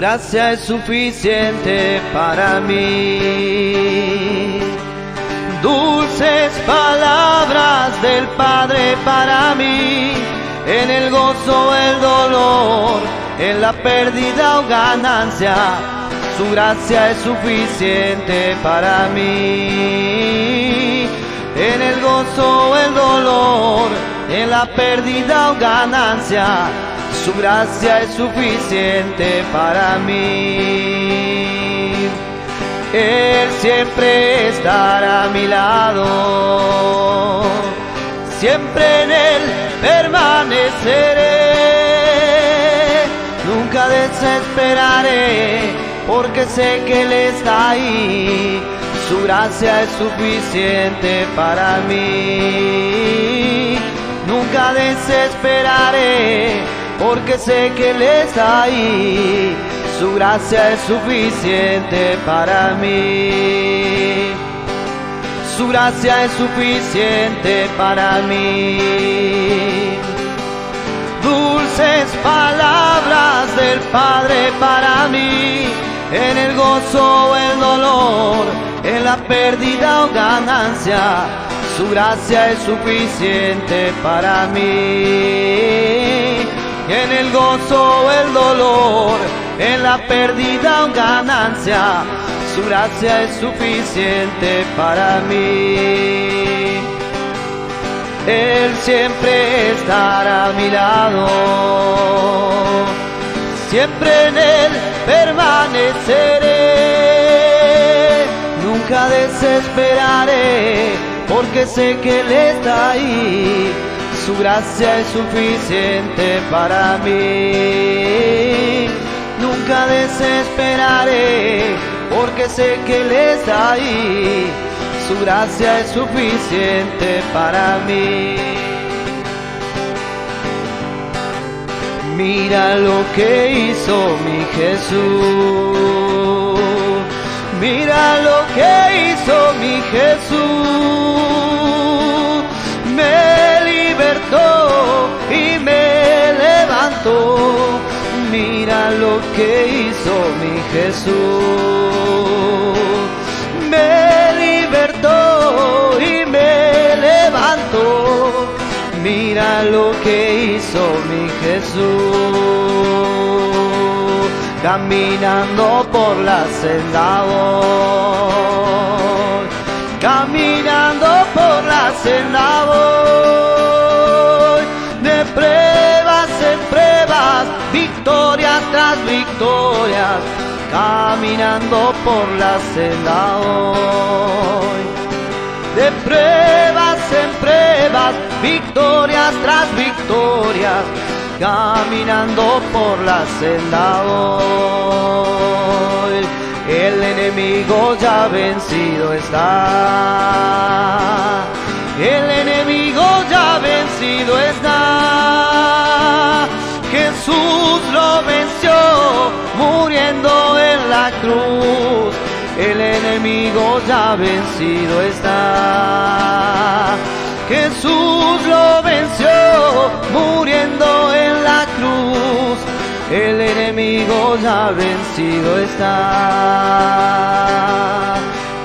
gracia es suficiente para mí. Dulces palabras del Padre para mí, en el gozo, el dolor, en la pérdida o ganancia, su gracia es suficiente para mí. En el gozo, el dolor, en la pérdida o ganancia, su gracia es suficiente para mí. Él siempre estará a mi lado, siempre en Él permaneceré. Nunca desesperaré, porque sé que Él está ahí. Su gracia es suficiente para mí. Nunca desesperaré, porque sé que Él está ahí. Su gracia es suficiente para mí. Su gracia es suficiente para mí. Dulces palabras del Padre para mí, en el gozo o el dolor, en la pérdida o ganancia, su gracia es suficiente para mí. En el gozo o el dolor, en la pérdida o ganancia, su gracia es suficiente para mí. Él siempre estará a mi lado, siempre en Él permaneceré. Nunca desesperaré, porque sé que Él está ahí. Su gracia es suficiente para mí. Nunca desesperaré, porque sé que Él está ahí. Su gracia es suficiente para mí. Mira lo que hizo mi Jesús. Mira lo que hizo mi Jesús. Me libertó y me levantó. Mira lo que hizo mi Jesús. Me libertó y me levantó. Mira lo que hizo mi Jesús. Caminando por la senda voy, caminando por la senda voy, de pruebas en pruebas, victorias tras victorias, caminando por la senda voy. De pruebas en pruebas, victorias tras victorias, caminando por la senda voy. El enemigo ya vencido está. El enemigo ya vencido está. Jesús lo venció muriendo en la cruz. El enemigo ya vencido está. Jesús lo venció muriendo en la cruz. El enemigo ya vencido está.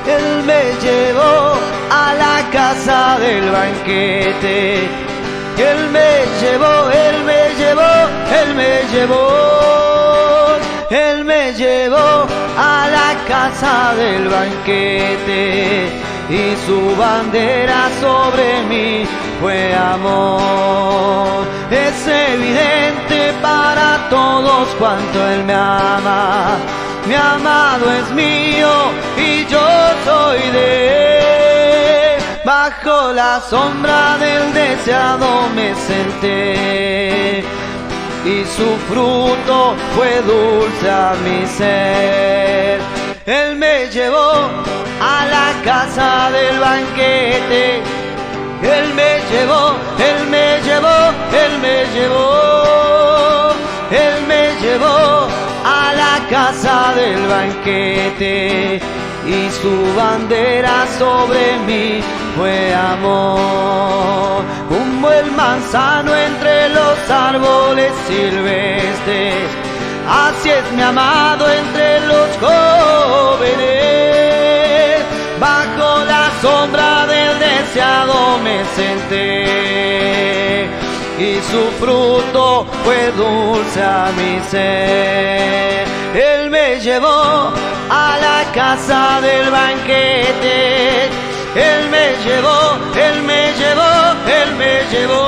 Él me llevó a la casa del banquete. Él me llevó, Él me llevó, Él me llevó. Él me llevó a la casa del banquete y su bandera sobre mí fue amor. Es evidente para todos cuanto Él me ama. Mi amado es mío y yo soy de Él. Bajo la sombra del deseado me senté y su fruto fue dulce a mi ser. Él me llevó a la casa del banquete. Él me llevó, Él me llevó, Él me llevó. Él me llevó a la casa del banquete y su bandera sobre mí fue amor. Como el manzano entre los árboles silvestres, así es mi amado entre los jóvenes. Bajo la sombra del deseado me senté, y su fruto fue dulce a mi ser. Él me llevó a la casa del banquete. Él me llevó, Él me llevó, Él me llevó.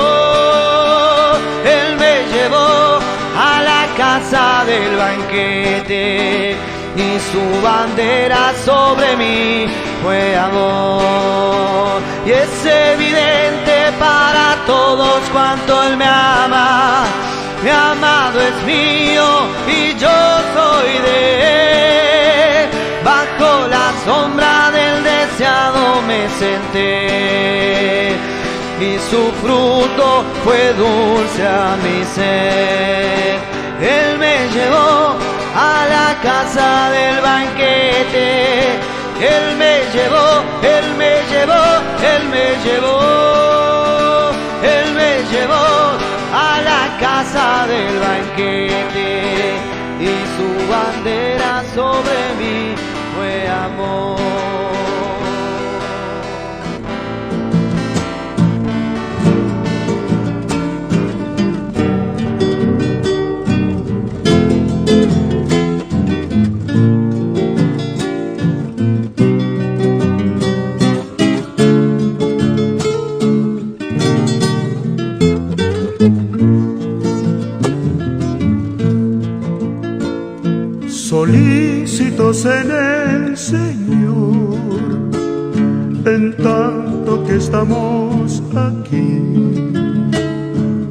Él me llevó a la casa del banquete, y su bandera sobre mí fue amor. Y es evidente para todos cuanto Él me ama. Mi amado es mío y yo soy de Él. Bajo la sombra del deseado me senté, y su fruto fue dulce a mi ser. Él me llevó a la casa del banquete. Él me llevó, Él me llevó, Él me llevó. Él me llevó a la casa del banquete, y su bandera sobre mí fue amor. Solícitos en el Señor, en tanto que estamos aquí,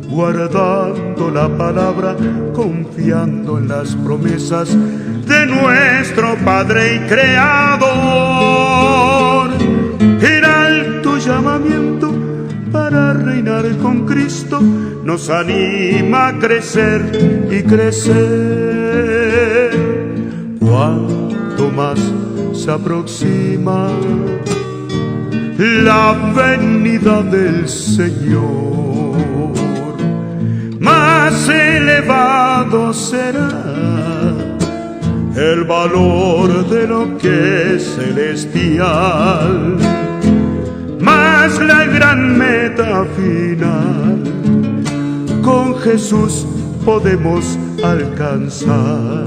guardando la palabra, confiando en las promesas de nuestro Padre y Creador. En alto llamamiento para reinar con Cristo nos anima a crecer y crecer. Cuanto más se aproxima la venida del Señor, más elevado será el valor de lo que es celestial, más la gran meta final con Jesús podemos alcanzar.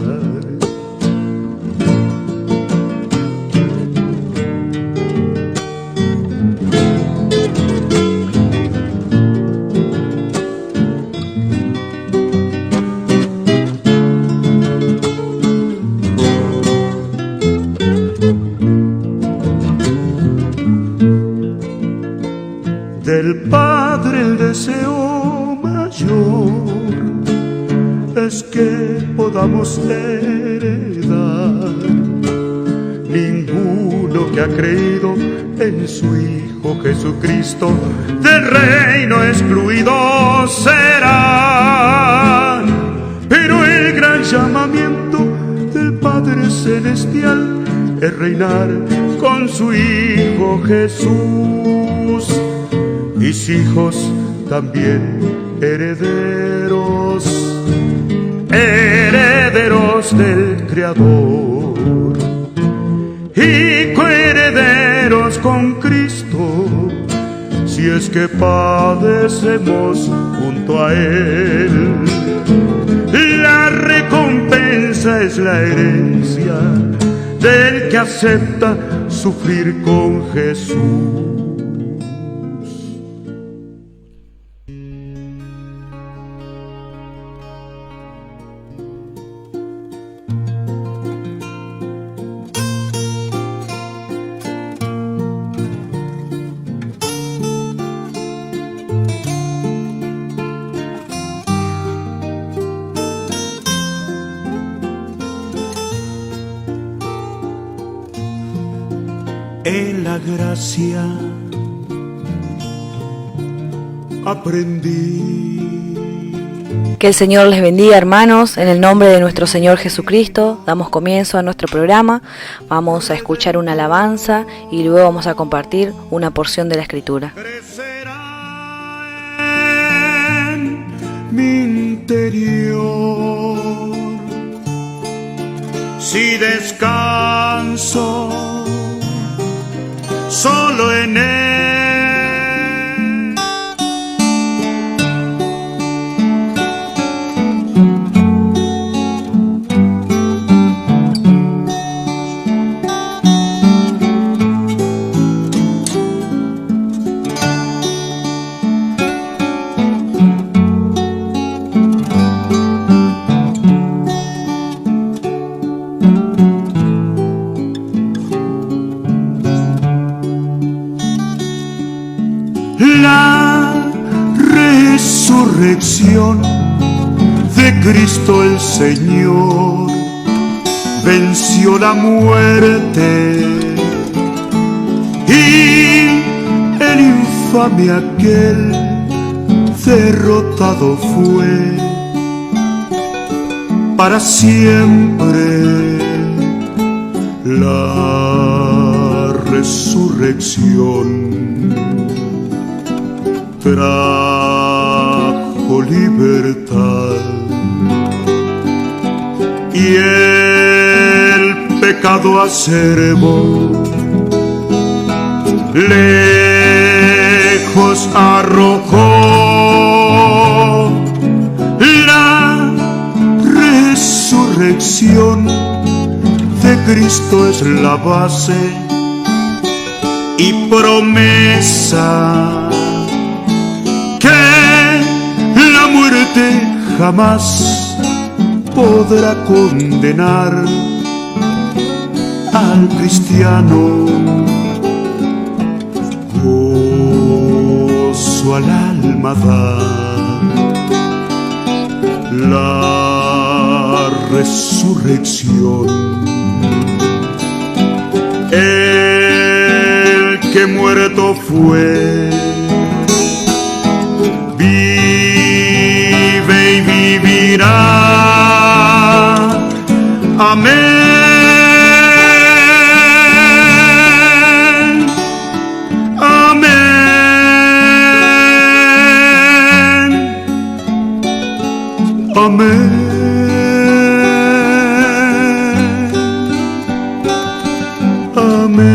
Del Padre el deseo mayor es que podamos heredar. Ninguno que ha creído en su Hijo Jesucristo del reino excluido serán. Pero el gran llamamiento del Padre Celestial es reinar con su Hijo Jesús. Mis hijos también herederos, herederos del Creador, y coherederos con Cristo, si es que padecemos junto a Él. La recompensa es la herencia del que acepta sufrir con Jesús. En la gracia aprendí. Que el Señor les bendiga, hermanos. En el nombre de nuestro Señor Jesucristo damos comienzo a nuestro programa. Vamos a escuchar una alabanza y luego vamos a compartir una porción de la Escritura. Crecerá en mi interior si descanso solo en él. La resurrección de Cristo el Señor venció la muerte y el infame aquel derrotado fue para siempre. La resurrección trajo libertad y el pecado acerbo lejos arrojó. La resurrección de Cristo es la base y promesa que la muerte jamás podrá condenar al cristiano. Gozo al alma da la resurrección. El que muerto fue vive y vivirá. Amén, amén, amén, amén.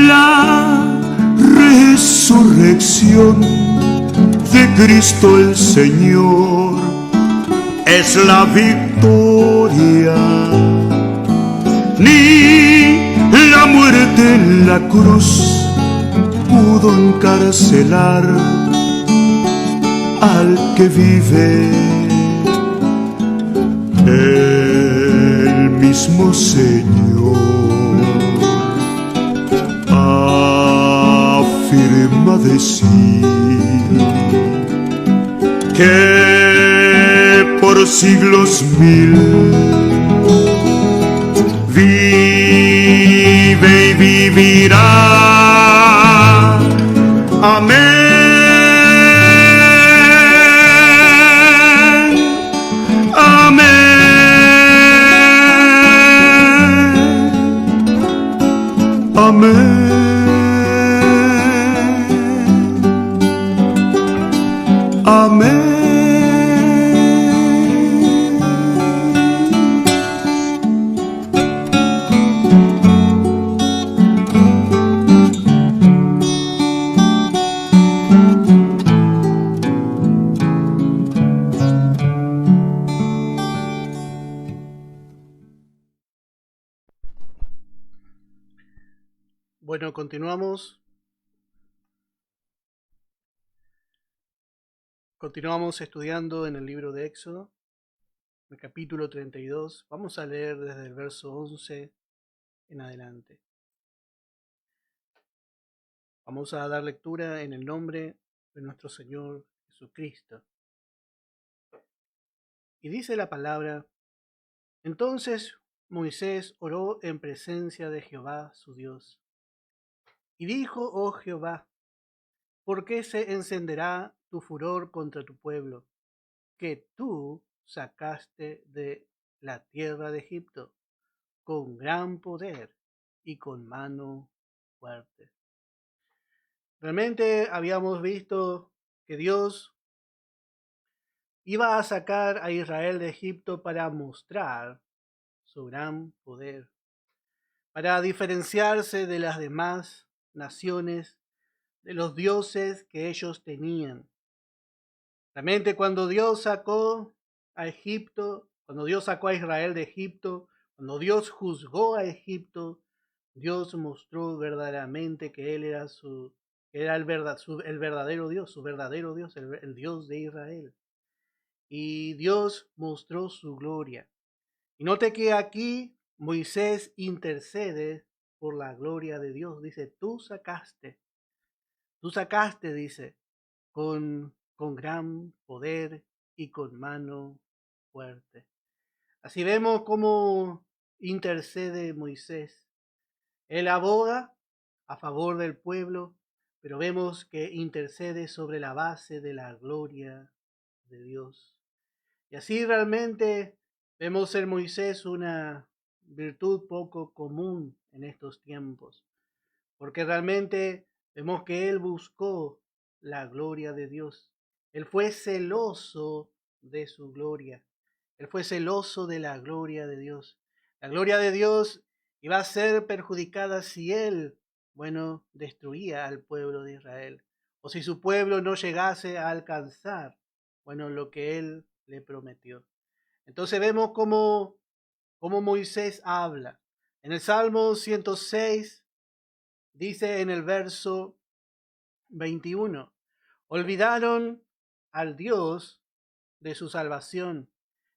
La resurrección de Cristo el Señor es la victoria. Ni la muerte en la cruz pudo encarcelar al que vive. El mismo Señor afirma de sí que por siglos mil vive y vivirá. Amén, amén, amén. Amén. Bueno, continuamos. Continuamos estudiando en el libro de Éxodo, el capítulo 32. Vamos a leer desde el verso 11 en adelante. Vamos a dar lectura en el nombre de nuestro Señor Jesucristo. Y dice la palabra Entonces Moisés oró en presencia de Jehová su Dios. Y dijo, oh Jehová, ¿por qué se encenderá tu furor contra tu pueblo, que tú sacaste de la tierra de Egipto con gran poder y con mano fuerte? Realmente habíamos visto que Dios iba a sacar a Israel de Egipto para mostrar su gran poder, para diferenciarse de las demás naciones, de los dioses que ellos tenían. Realmente cuando Dios sacó a Egipto, cuando Dios sacó a Israel de Egipto, cuando Dios juzgó a Egipto, Dios mostró verdaderamente que Él era el verdadero Dios, su verdadero Dios, el Dios de Israel. Y Dios mostró su gloria. Y note que aquí Moisés intercede por la gloria de Dios. Dice, tú sacaste, dice, con gran poder y con mano fuerte. Así vemos cómo intercede Moisés. Él aboga a favor del pueblo, pero vemos que intercede sobre la base de la gloria de Dios. Y así realmente vemos en Moisés una virtud poco común en estos tiempos, porque realmente vemos que él buscó la gloria de Dios. Él fue celoso de su gloria. Él fue celoso de la gloria de Dios. La gloria de Dios iba a ser perjudicada si él, destruía al pueblo de Israel, o si su pueblo no llegase a alcanzar, lo que él le prometió. Entonces vemos cómo Moisés habla. En el Salmo 106 dice en el verso 21, olvidaron al Dios de su salvación,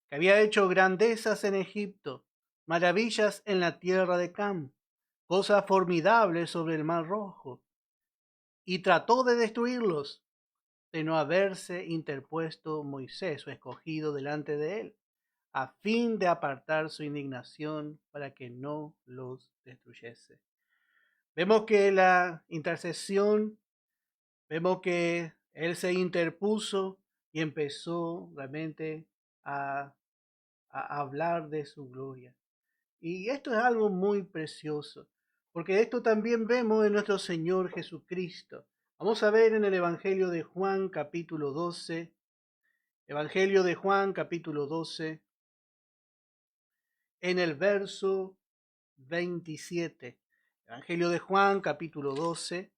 que había hecho grandezas en Egipto, maravillas en la tierra de Cam, cosas formidables sobre el mar Rojo, y trató de destruirlos, de no haberse interpuesto Moisés, su escogido, delante de él, a fin de apartar su indignación para que no los destruyese. Vemos que la intercesión, vemos que él se interpuso y empezó realmente a hablar de su gloria. Y esto es algo muy precioso, porque esto también vemos en nuestro Señor Jesucristo. Vamos a ver en el Evangelio de Juan capítulo 12, Evangelio de Juan capítulo 12, en el verso 27. Evangelio de Juan capítulo 12,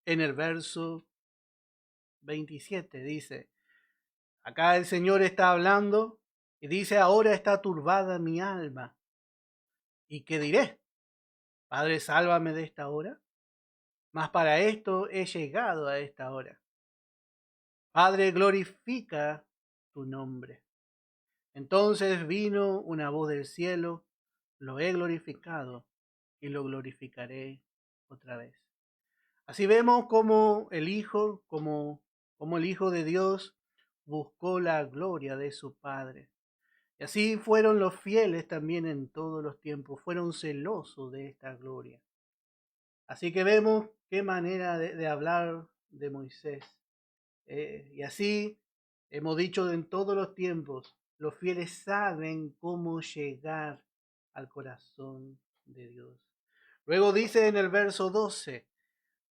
en el verso 27 dice, acá el Señor está hablando y dice, ahora está turbada mi alma. ¿Y qué diré? Padre, sálvame de esta hora. Mas para esto he llegado a esta hora. Padre, glorifica tu nombre. Entonces vino una voz del cielo, lo he glorificado y lo glorificaré otra vez. Así vemos como el Hijo de Dios buscó la gloria de su Padre. Y así fueron los fieles también en todos los tiempos, fueron celosos de esta gloria. Así que vemos qué manera de hablar de Moisés. Y así hemos dicho en todos los tiempos, los fieles saben cómo llegar al corazón de Dios. Luego dice en el verso 12,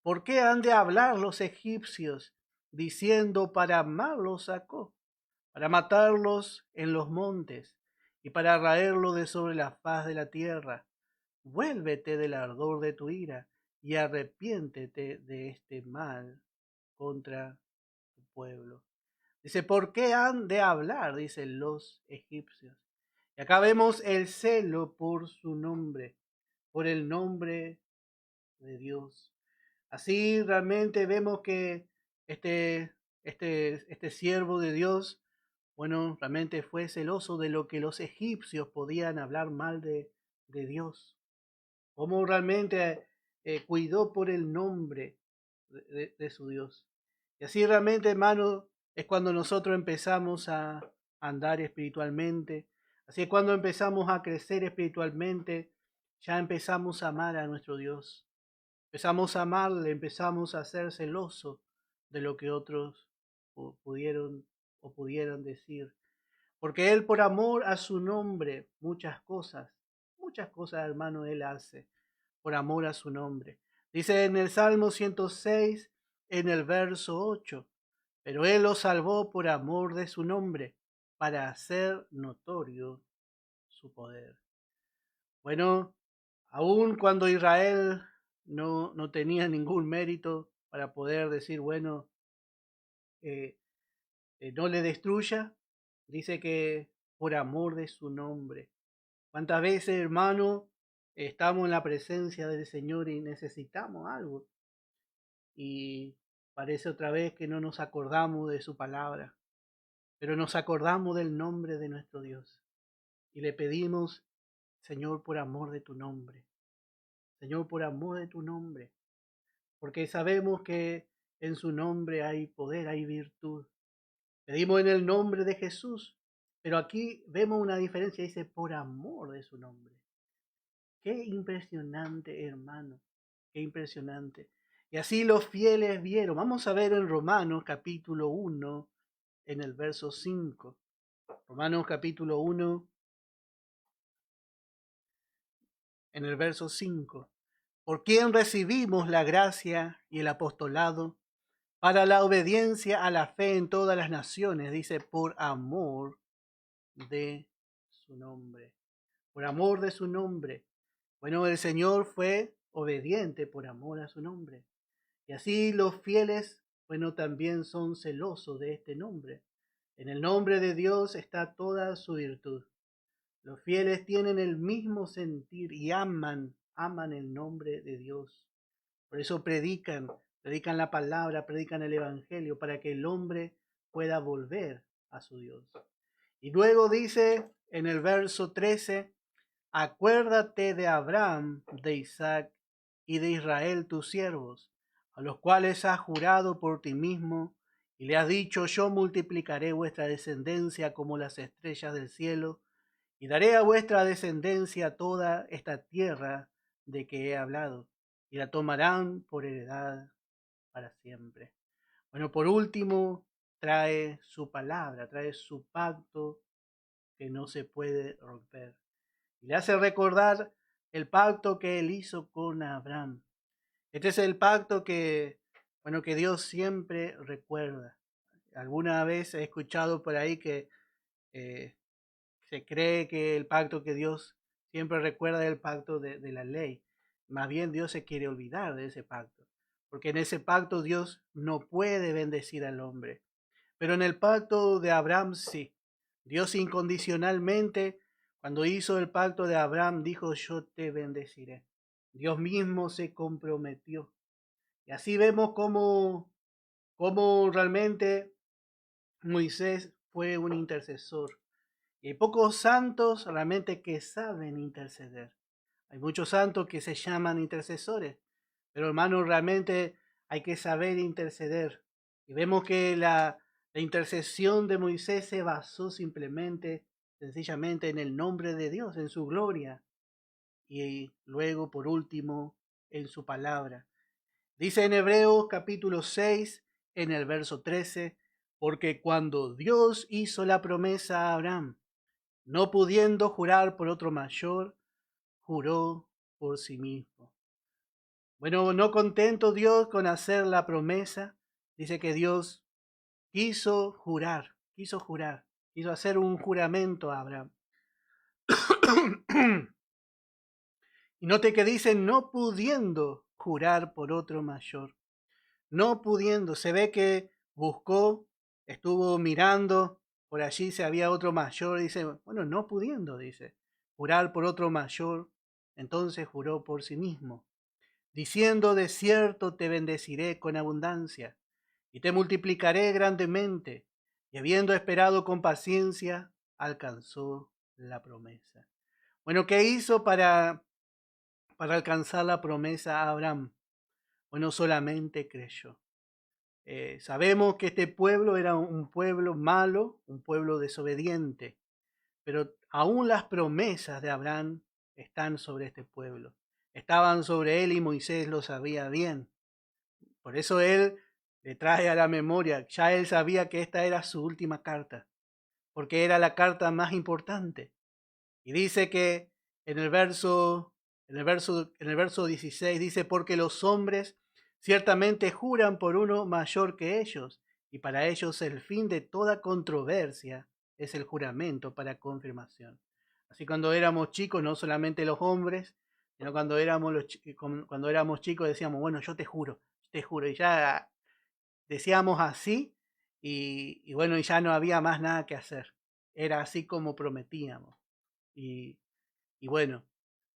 ¿por qué han de hablar los egipcios diciendo para mal los sacó, para matarlos en los montes y para raerlos de sobre la faz de la tierra? Vuélvete del ardor de tu ira y arrepiéntete de este mal contra tu pueblo. Dice, ¿por qué han de hablar? Dicen los egipcios. Y acá vemos el celo por su nombre, por el nombre de Dios. Así realmente vemos que este siervo de Dios, realmente fue celoso de lo que los egipcios podían hablar mal de Dios. Cómo realmente cuidó por el nombre de su Dios. Y así realmente, hermano, es cuando nosotros empezamos a andar espiritualmente, Así que cuando empezamos a crecer espiritualmente, ya empezamos a amar a nuestro Dios. Empezamos a amarle, empezamos a ser celosos de lo que otros pudieran decir. Porque Él, por amor a su nombre, muchas cosas, hermano, Él hace por amor a su nombre. Dice en el Salmo 106, en el verso 8, pero Él los salvó por amor de su nombre, para hacer notorio su poder. Bueno, aun cuando Israel no tenía ningún mérito para poder decir, bueno, no le destruya, dice que por amor de su nombre. ¿Cuántas veces, hermano, estamos en la presencia del Señor y necesitamos algo? Y parece otra vez que no nos acordamos de su palabra, pero nos acordamos del nombre de nuestro Dios. Y le pedimos, Señor, por amor de tu nombre. Señor, por amor de tu nombre. Porque sabemos que en su nombre hay poder, hay virtud. Pedimos en el nombre de Jesús, pero aquí vemos una diferencia, dice por amor de su nombre. Qué impresionante, hermano, qué impresionante. Y así los fieles vieron. Vamos a ver en Romanos capítulo 1, en el verso 5. Romanos capítulo 1, en el verso 5. Por quien recibimos la gracia y el apostolado para la obediencia a la fe en todas las naciones, dice, por amor de su nombre. Por amor de su nombre. Bueno, el Señor fue obediente por amor a su nombre. Y así los fieles, bueno, también son celosos de este nombre. En el nombre de Dios está toda su virtud. Los fieles tienen el mismo sentir y aman el nombre de Dios. Por eso predican la palabra, predican el evangelio para que el hombre pueda volver a su Dios. Y luego dice en el verso 13, acuérdate de Abraham, de Isaac y de Israel tus siervos, a los cuales has jurado por ti mismo y le has dicho, yo multiplicaré vuestra descendencia como las estrellas del cielo y daré a vuestra descendencia toda esta tierra de que he hablado y la tomarán por heredad para siempre. Bueno, por último, trae su palabra, trae su pacto que no se puede romper. Y le hace recordar el pacto que él hizo con Abraham. Este es el pacto que Dios siempre recuerda. Alguna vez he escuchado por ahí que se cree que el pacto que Dios siempre recuerda es el pacto de la ley. Más bien Dios se quiere olvidar de ese pacto. Porque en ese pacto Dios no puede bendecir al hombre. Pero en el pacto de Abraham sí. Dios incondicionalmente, cuando hizo el pacto de Abraham, dijo, yo te bendeciré. Dios mismo se comprometió. Y así vemos cómo realmente Moisés fue un intercesor. Y hay pocos santos realmente que saben interceder. Hay muchos santos que se llaman intercesores. Pero hermanos, realmente hay que saber interceder. Y vemos que la intercesión de Moisés se basó sencillamente en el nombre de Dios, en su gloria. Y luego, por último, en su palabra. Dice en Hebreos capítulo 6, en el verso 13, porque cuando Dios hizo la promesa a Abraham, no pudiendo jurar por otro mayor, juró por sí mismo. Bueno, no contento Dios con hacer la promesa, dice que Dios quiso hacer un juramento a Abraham. Y note que dice no pudiendo jurar por otro mayor. No pudiendo, se ve que buscó, estuvo mirando, por allí si había otro mayor, dice, bueno, no pudiendo, dice, jurar por otro mayor, entonces juró por sí mismo, diciendo, de cierto te bendeciré con abundancia, y te multiplicaré grandemente, y habiendo esperado con paciencia, alcanzó la promesa. Bueno, ¿qué hizo para alcanzar la promesa a Abraham? Bueno, solamente creyó. Sabemos que este pueblo era un pueblo malo, un pueblo desobediente, pero aún las promesas de Abraham están sobre este pueblo. Estaban sobre él y Moisés lo sabía bien. Por eso él le trae a la memoria, ya él sabía que esta era su última carta, porque era la carta más importante. Y dice que en el verso 16 dice, porque los hombres ciertamente juran por uno mayor que ellos, y para ellos el fin de toda controversia es el juramento para confirmación. Así cuando éramos chicos, no solamente los hombres, sino cuando éramos chicos decíamos, bueno, yo te juro, y ya decíamos así, y bueno, y ya no había más nada que hacer. Era así como prometíamos. Y, y bueno,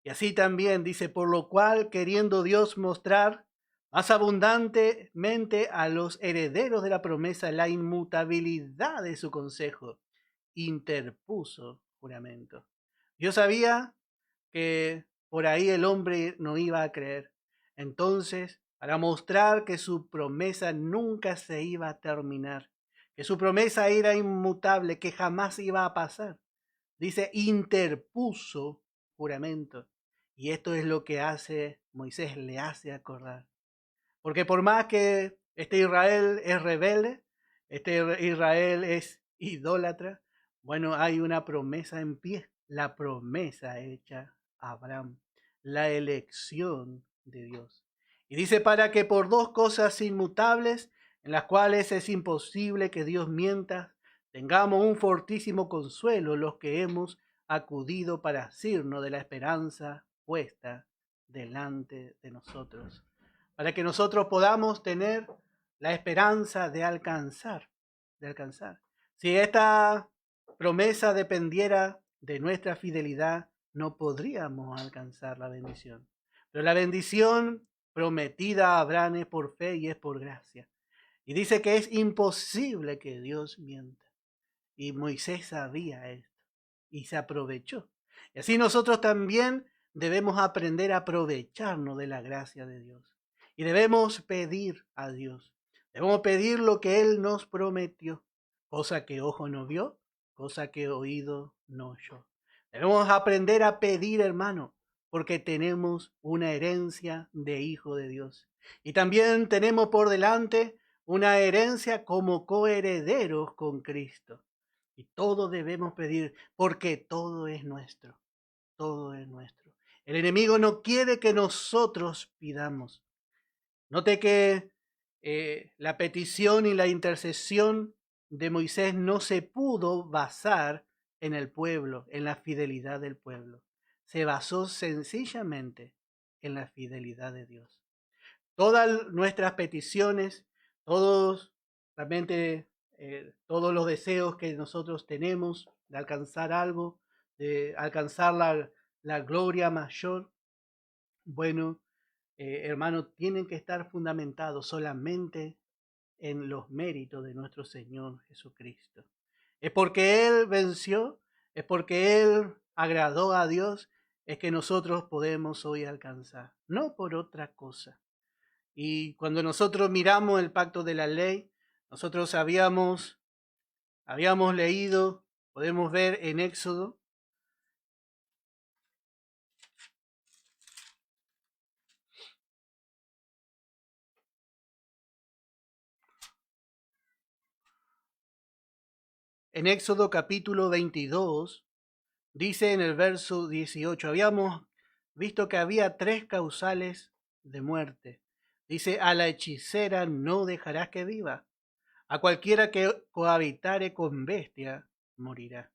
y así también dice, por lo cual queriendo Dios mostrar más abundantemente a los herederos de la promesa la inmutabilidad de su consejo, interpuso juramento. Dios sabía que por ahí el hombre no iba a creer. Entonces, para mostrar que su promesa nunca se iba a terminar, que su promesa era inmutable, que jamás iba a pasar, dice, interpuso juramento. Y esto es lo que hace Moisés, le hace acordar. Porque por más que este Israel es rebelde, este Israel es idólatra, bueno, hay una promesa en pie, la promesa hecha a Abraham, la elección de Dios. Y dice, para que por dos cosas inmutables, en las cuales es imposible que Dios mienta, tengamos un fortísimo consuelo los que hemos acudido para asirnos de la esperanza puesta delante de nosotros, para que nosotros podamos tener la esperanza de alcanzar, Si esta promesa dependiera de nuestra fidelidad, no podríamos alcanzar la bendición. Pero la bendición prometida a Abraham es por fe y es por gracia. Y dice que es imposible que Dios mienta. Y Moisés sabía esto y se aprovechó. Y así nosotros también debemos aprender a aprovecharnos de la gracia de Dios. Y debemos pedir a Dios. Debemos pedir lo que Él nos prometió. Cosa que ojo no vio, cosa que oído no oyó. Debemos aprender a pedir, hermano, porque tenemos una herencia de hijo de Dios. Y también tenemos por delante una herencia como coherederos con Cristo. Y todo debemos pedir porque todo es nuestro. Todo es nuestro. El enemigo no quiere que nosotros pidamos. Note que la petición y la intercesión de Moisés no se pudo basar en el pueblo, en la fidelidad del pueblo. Se basó sencillamente en la fidelidad de Dios. Todas nuestras peticiones, realmente todos los deseos que nosotros tenemos de alcanzar algo, de alcanzar la gloria mayor, bueno, hermano, tienen que estar fundamentados solamente en los méritos de nuestro Señor Jesucristo. Es porque Él venció, es porque Él agradó a Dios, es que nosotros podemos hoy alcanzar, no por otra cosa. Y cuando nosotros miramos el pacto de la ley, nosotros habíamos leído, podemos ver en Éxodo, capítulo 22, dice en el verso 18, habíamos visto que había 3 causales de muerte. Dice, a la hechicera no dejarás que viva, a cualquiera que cohabitare con bestia morirá.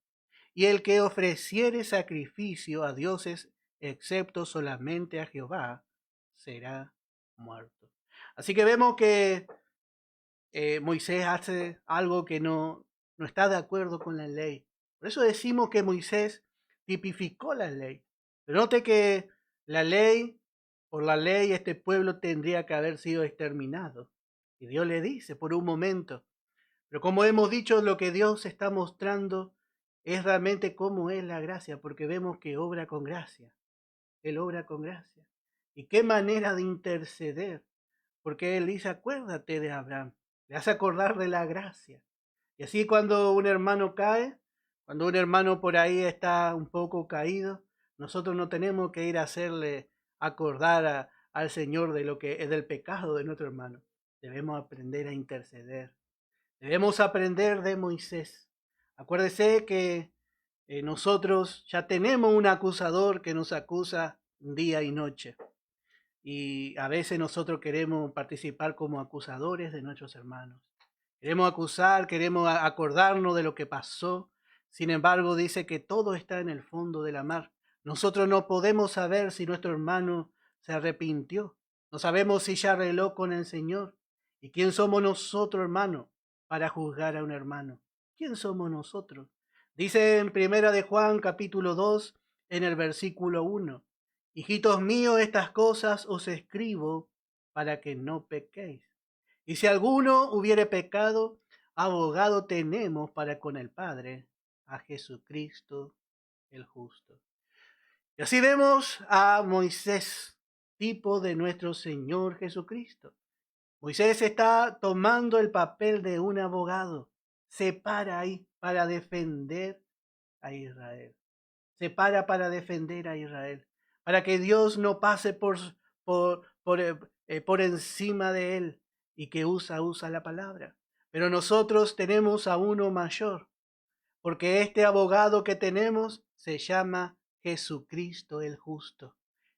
Y el que ofreciere sacrificio a dioses, excepto solamente a Jehová, será muerto. Así que vemos que Moisés hace algo que no está de acuerdo con la ley. Por eso decimos que Moisés tipificó la ley. Pero note que por la ley este pueblo tendría que haber sido exterminado. Y Dios le dice por un momento. Pero como hemos dicho, lo que Dios está mostrando es realmente cómo es la gracia, porque vemos que obra con gracia. Él obra con gracia. Y qué manera de interceder, porque Él dice, acuérdate de Abraham, le hace acordar de la gracia. Y así cuando un hermano cae, Cuando un hermano por ahí está un poco caído, nosotros no tenemos que ir a hacerle acordar al Señor de lo que es del pecado de nuestro hermano. Debemos aprender a interceder. Debemos aprender de Moisés. Acuérdese que nosotros ya tenemos un acusador que nos acusa día y noche. Y a veces nosotros queremos participar como acusadores de nuestros hermanos. Queremos acusar, queremos acordarnos de lo que pasó. Sin embargo, dice que todo está en el fondo de la mar. Nosotros no podemos saber si nuestro hermano se arrepintió. No sabemos si ya arregló con el Señor. ¿Y quién somos nosotros, hermano, para juzgar a un hermano? ¿Quién somos nosotros? Dice en Primera de Juan, capítulo 2, en el versículo 1. Hijitos míos, estas cosas os escribo para que no pequéis. Y si alguno hubiere pecado, abogado tenemos para con el Padre, a Jesucristo el justo. Y así vemos a Moisés, tipo de nuestro Señor Jesucristo. Moisés está tomando el papel de un abogado. Se para ahí para defender a Israel. Se para defender a Israel. Para que Dios no pase por encima de él y que usa la palabra. Pero nosotros tenemos a uno mayor, porque este abogado que tenemos se llama Jesucristo el justo.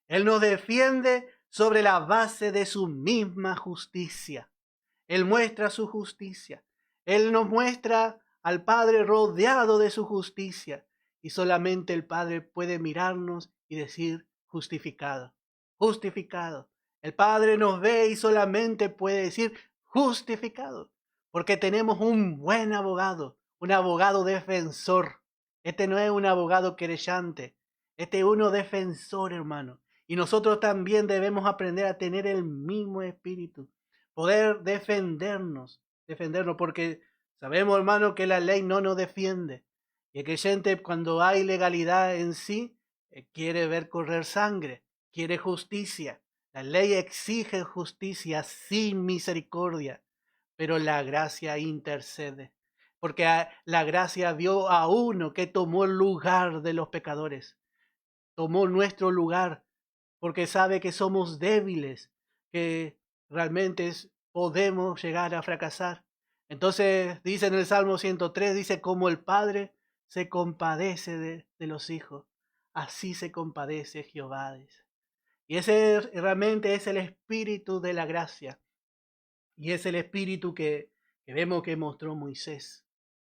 Él nos defiende sobre la base de su misma justicia. Él muestra su justicia. Él nos muestra al Padre rodeado de su justicia. Y solamente el Padre puede mirarnos y decir justificado, justificado. El Padre nos ve y solamente puede decir justificado. Porque tenemos un buen abogado, un abogado defensor. Este no es un abogado querellante. Este es uno defensor, hermano. Y nosotros también debemos aprender a tener el mismo espíritu. Poder defendernos, porque sabemos, hermano, que la ley no nos defiende. Y el creyente, cuando hay legalidad en sí, quiere ver correr sangre, quiere justicia. La ley exige justicia sin misericordia, pero la gracia intercede. Porque la gracia vio a uno que tomó el lugar de los pecadores. Tomó nuestro lugar, porque sabe que somos débiles, que realmente podemos llegar a fracasar. Entonces dice en el Salmo 103, dice, como el Padre se compadece de los hijos, así se compadece Jehová. Dice. Y ese realmente es el espíritu de la gracia. Y es el espíritu que vemos que mostró Moisés.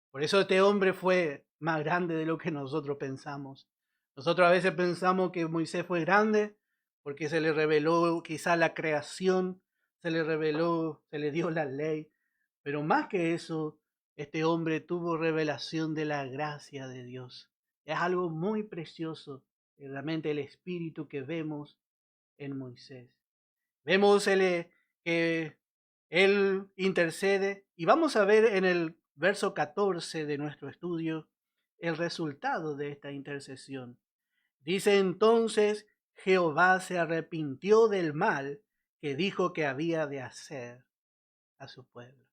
Por eso este hombre fue más grande de lo que nosotros pensamos. Nosotros a veces pensamos que Moisés fue grande porque se le reveló quizá la creación, se le reveló, se le dio la ley. Pero más que eso, este hombre tuvo revelación de la gracia de Dios. Es algo muy precioso, realmente el espíritu que vemos en Moisés. Vemos que él intercede y vamos a ver en el verso 14 de nuestro estudio el resultado de esta intercesión. Dice entonces, Jehová se arrepintió del mal que dijo que había de hacer a su pueblo.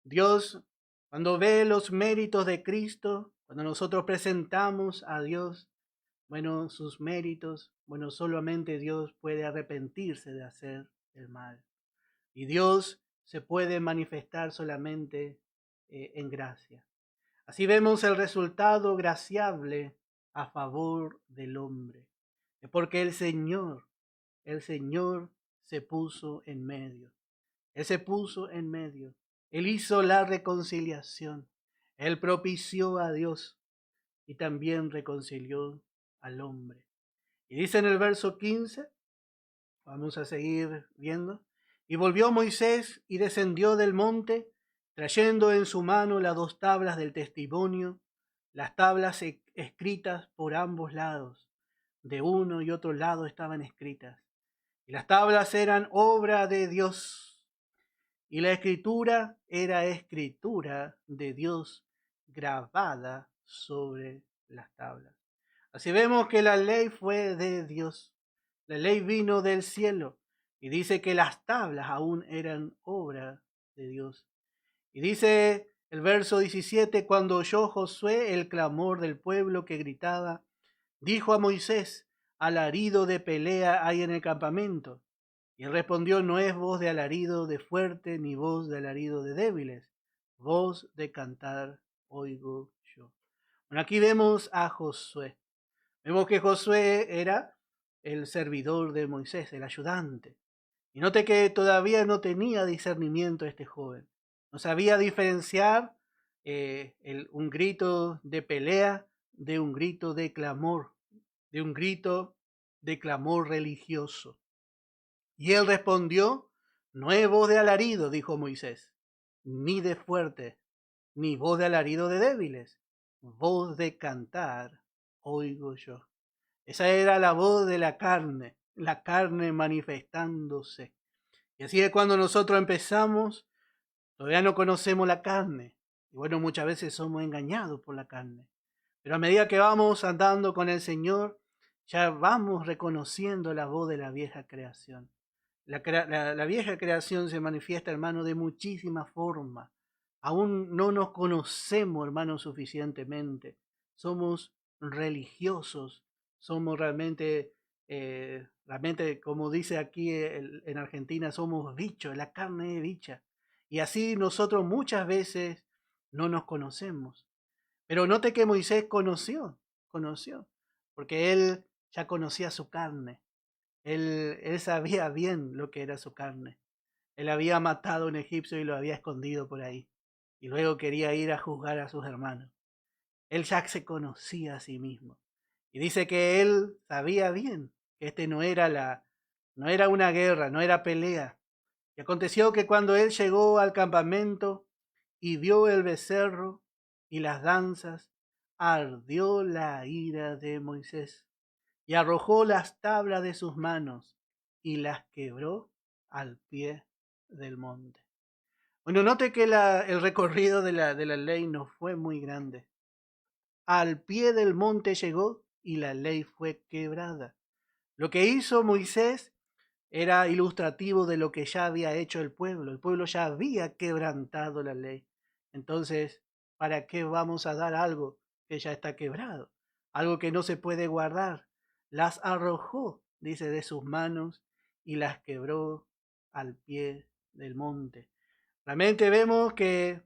Dios, cuando ve los méritos de Cristo, cuando nosotros presentamos a Dios, bueno, sus méritos, bueno, solamente Dios puede arrepentirse de hacer el mal. Y Dios se puede manifestar solamente en gracia. Así vemos el resultado graciable a favor del hombre. Porque el Señor se puso en medio. Él se puso en medio. Él hizo la reconciliación. Él propició a Dios y también reconcilió al hombre. Y dice en el verso 15, vamos a seguir viendo, y volvió Moisés y descendió del monte, trayendo en su mano las 2 tablas del testimonio, las tablas escritas por ambos lados, de uno y otro lado estaban escritas. Y las tablas eran obra de Dios, y la escritura era escritura de Dios grabada sobre las tablas. Así vemos que la ley fue de Dios. La ley vino del cielo y dice que las tablas aún eran obra de Dios. Y dice El verso 17, cuando oyó Josué el clamor del pueblo que gritaba, dijo a Moisés, alarido de pelea hay en el campamento. Y él respondió, no es voz de alarido de fuerte, ni voz de alarido de débiles, voz de cantar oigo yo. Bueno, aquí vemos a Josué. Vemos que Josué era el servidor de Moisés, el ayudante. Y note que todavía no tenía discernimiento este joven. No sabía diferenciar un grito de pelea de un grito de clamor, de un grito de clamor religioso. Y él respondió, no es voz de alarido, dijo Moisés, ni de fuerte, ni voz de alarido de débiles, voz de cantar oigo yo. Esa era la voz de la carne manifestándose. Y así es cuando nosotros empezamos, todavía no conocemos la carne. Y bueno, muchas veces somos engañados por la carne. Pero a medida que vamos andando con el Señor, ya vamos reconociendo la voz de la vieja creación. La vieja creación se manifiesta, hermano, de muchísimas formas. Aún no nos conocemos, hermano, suficientemente. Somos religiosos, somos realmente, como dice aquí en Argentina, somos bichos, la carne es bicha. Y así nosotros muchas veces no nos conocemos. Pero note que Moisés conoció, porque él ya conocía su carne. Él sabía bien lo que era su carne. Él había matado a un egipcio y lo había escondido por ahí. Y luego quería ir a juzgar a sus hermanos. Él ya se conocía a sí mismo. Y dice que él sabía bien que no era una guerra, no era pelea. Y aconteció que cuando él llegó al campamento y vio el becerro y las danzas, ardió la ira de Moisés y arrojó las tablas de sus manos y las quebró al pie del monte. Bueno, note que el recorrido de la ley no fue muy grande. Al pie del monte llegó y la ley fue quebrada. Lo que hizo Moisés era ilustrativo de lo que ya había hecho el pueblo. El pueblo ya había quebrantado la ley. Entonces, ¿para qué vamos a dar algo que ya está quebrado? Algo que no se puede guardar. Las arrojó, dice, de sus manos y las quebró al pie del monte. Realmente vemos que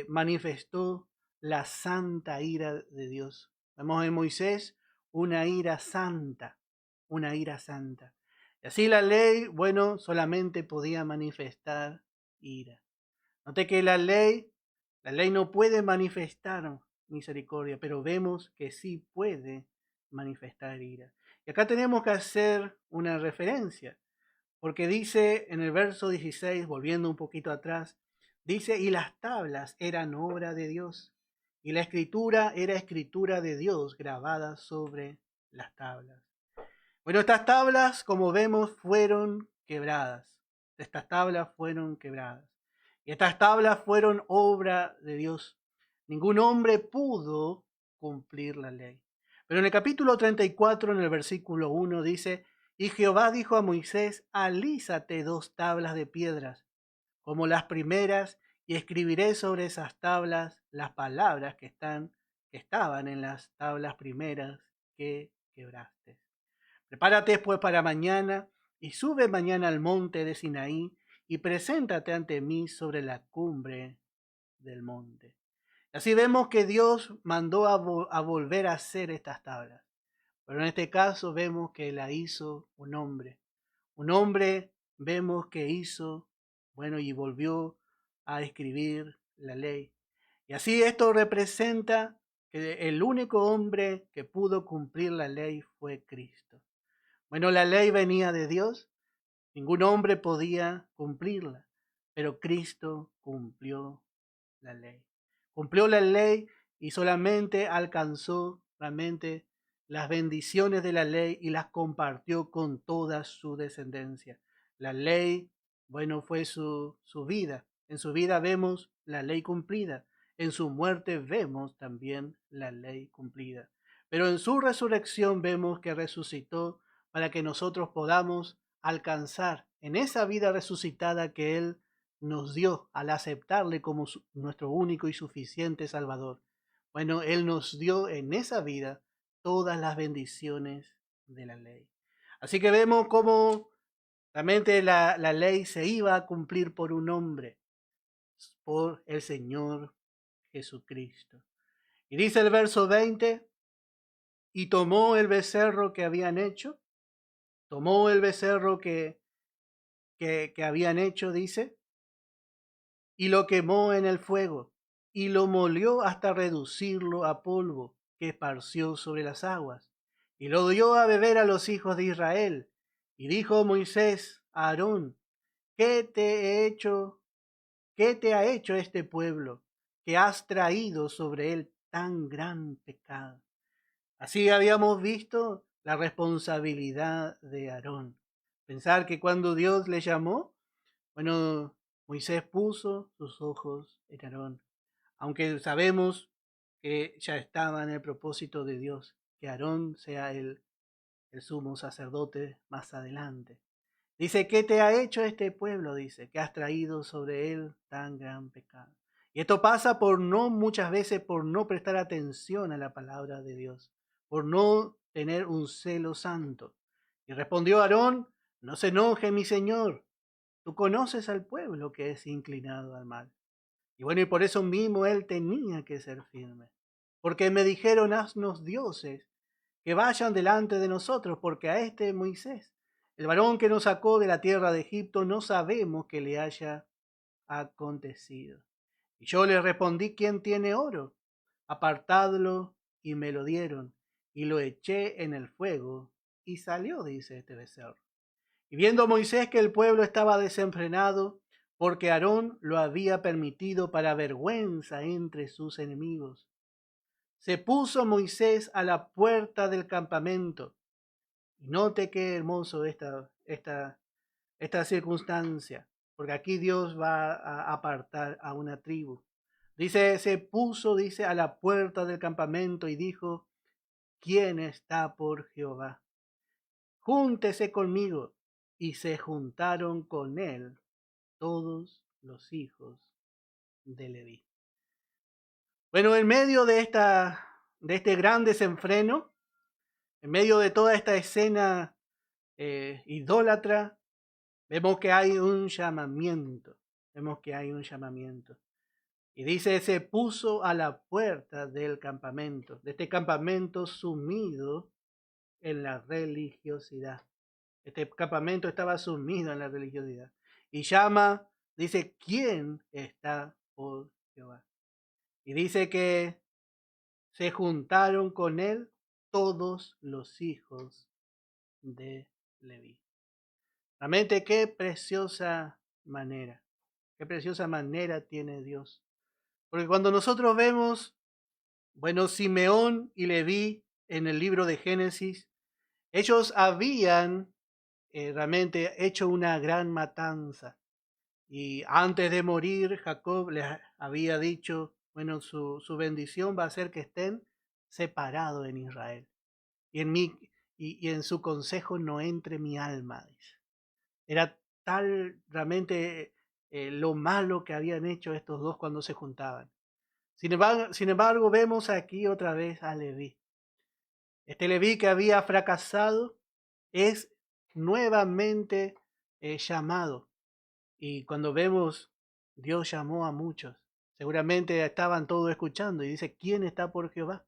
manifestó la santa ira de Dios. Vemos en Moisés una ira santa, una ira santa. Y así la ley, bueno, solamente podía manifestar ira. Note que la ley no puede manifestar misericordia, pero vemos que sí puede manifestar ira. Y acá tenemos que hacer una referencia, porque dice en el verso 16, volviendo un poquito atrás, dice, y las tablas eran obra de Dios, y la escritura era escritura de Dios grabada sobre las tablas. Bueno, estas tablas, como vemos, fueron quebradas. Estas tablas fueron quebradas. Y estas tablas fueron obra de Dios. Ningún hombre pudo cumplir la ley. Pero en el capítulo 34, en el versículo 1, dice, y Jehová dijo a Moisés, alízate 2 tablas de piedras, como las primeras, y escribiré sobre esas tablas las palabras que estaban en las tablas primeras que quebraste. Prepárate pues para mañana y sube mañana al monte de Sinaí y preséntate ante mí sobre la cumbre del monte. Así vemos que Dios mandó a volver a hacer estas tablas. Pero en este caso vemos que la hizo un hombre. Un hombre vemos que hizo, bueno, y volvió a escribir la ley. Y así esto representa que el único hombre que pudo cumplir la ley fue Cristo. Bueno, la ley venía de Dios, ningún hombre podía cumplirla, pero Cristo cumplió la ley. Cumplió la ley y solamente alcanzó realmente las bendiciones de la ley y las compartió con toda su descendencia. La ley, bueno, fue su vida. En su vida vemos la ley cumplida. En su muerte vemos también la ley cumplida. Pero en su resurrección vemos que resucitó para que nosotros podamos alcanzar en esa vida resucitada que Él nos dio al aceptarle como nuestro único y suficiente Salvador? Bueno, Él nos dio en esa vida todas las bendiciones de la ley. Así que vemos cómo realmente la ley se iba a cumplir por un hombre, por el Señor Jesucristo. Y dice el verso 20, y tomó el becerro que habían hecho, tomó el becerro que habían hecho, dice, y lo quemó en el fuego, y lo molió hasta reducirlo a polvo, que esparció sobre las aguas, y lo dio a beber a los hijos de Israel. Y dijo Moisés a Aarón, ¿qué te ha hecho este pueblo, que has traído sobre él tan gran pecado? Así habíamos visto la responsabilidad de Aarón. Pensar que cuando Dios le llamó, bueno, Moisés puso sus ojos en Aarón, aunque sabemos que ya estaba en el propósito de Dios, que Aarón sea el sumo sacerdote más adelante. Dice, ¿qué te ha hecho este pueblo? Dice, que has traído sobre él tan gran pecado. Y esto pasa muchas veces por no prestar atención a la palabra de Dios, por no tener un celo santo. Y respondió Aarón, no se enoje mi señor, tú conoces al pueblo que es inclinado al mal. Y bueno, y por eso mismo él tenía que ser firme. Porque me dijeron, haznos dioses que vayan delante de nosotros, porque a este Moisés, el varón que nos sacó de la tierra de Egipto, no sabemos que le haya acontecido. Y yo le respondí, ¿quién tiene oro? Apartadlo, y me lo dieron, y lo eché en el fuego, y salió, dice este becerro. Y viendo Moisés que el pueblo estaba desenfrenado, porque Aarón lo había permitido para vergüenza entre sus enemigos, se puso Moisés a la puerta del campamento. Y note qué hermoso esta circunstancia, porque aquí Dios va a apartar a una tribu. Dice, se puso, dice, a la puerta del campamento y dijo, ¿quién está por Jehová? Júntese conmigo. Y se juntaron con él todos los hijos de Leví. Bueno, en medio de este gran desenfreno, en medio de toda esta escena idólatra, vemos que hay un llamamiento. Vemos que hay un llamamiento. Y dice, se puso a la puerta del campamento, de este campamento sumido en la religiosidad. Este campamento estaba sumido en la religiosidad. Y llama, dice, ¿quién está por Jehová? Y dice que se juntaron con él todos los hijos de Leví. Realmente qué preciosa manera tiene Dios. Porque cuando nosotros vemos, bueno, Simeón y Leví en el libro de Génesis, ellos habían realmente hecho una gran matanza. Y antes de morir, Jacob les había dicho, bueno, su bendición va a ser que estén separados en Israel. Y en su consejo no entre mi alma, dice. Era tal realmente lo malo que habían hecho estos dos cuando se juntaban. Sin embargo, vemos aquí otra vez a Leví. Este Leví que había fracasado es nuevamente llamado. Y cuando vemos, Dios llamó a muchos. Seguramente estaban todos escuchando y dice, ¿quién está por Jehová?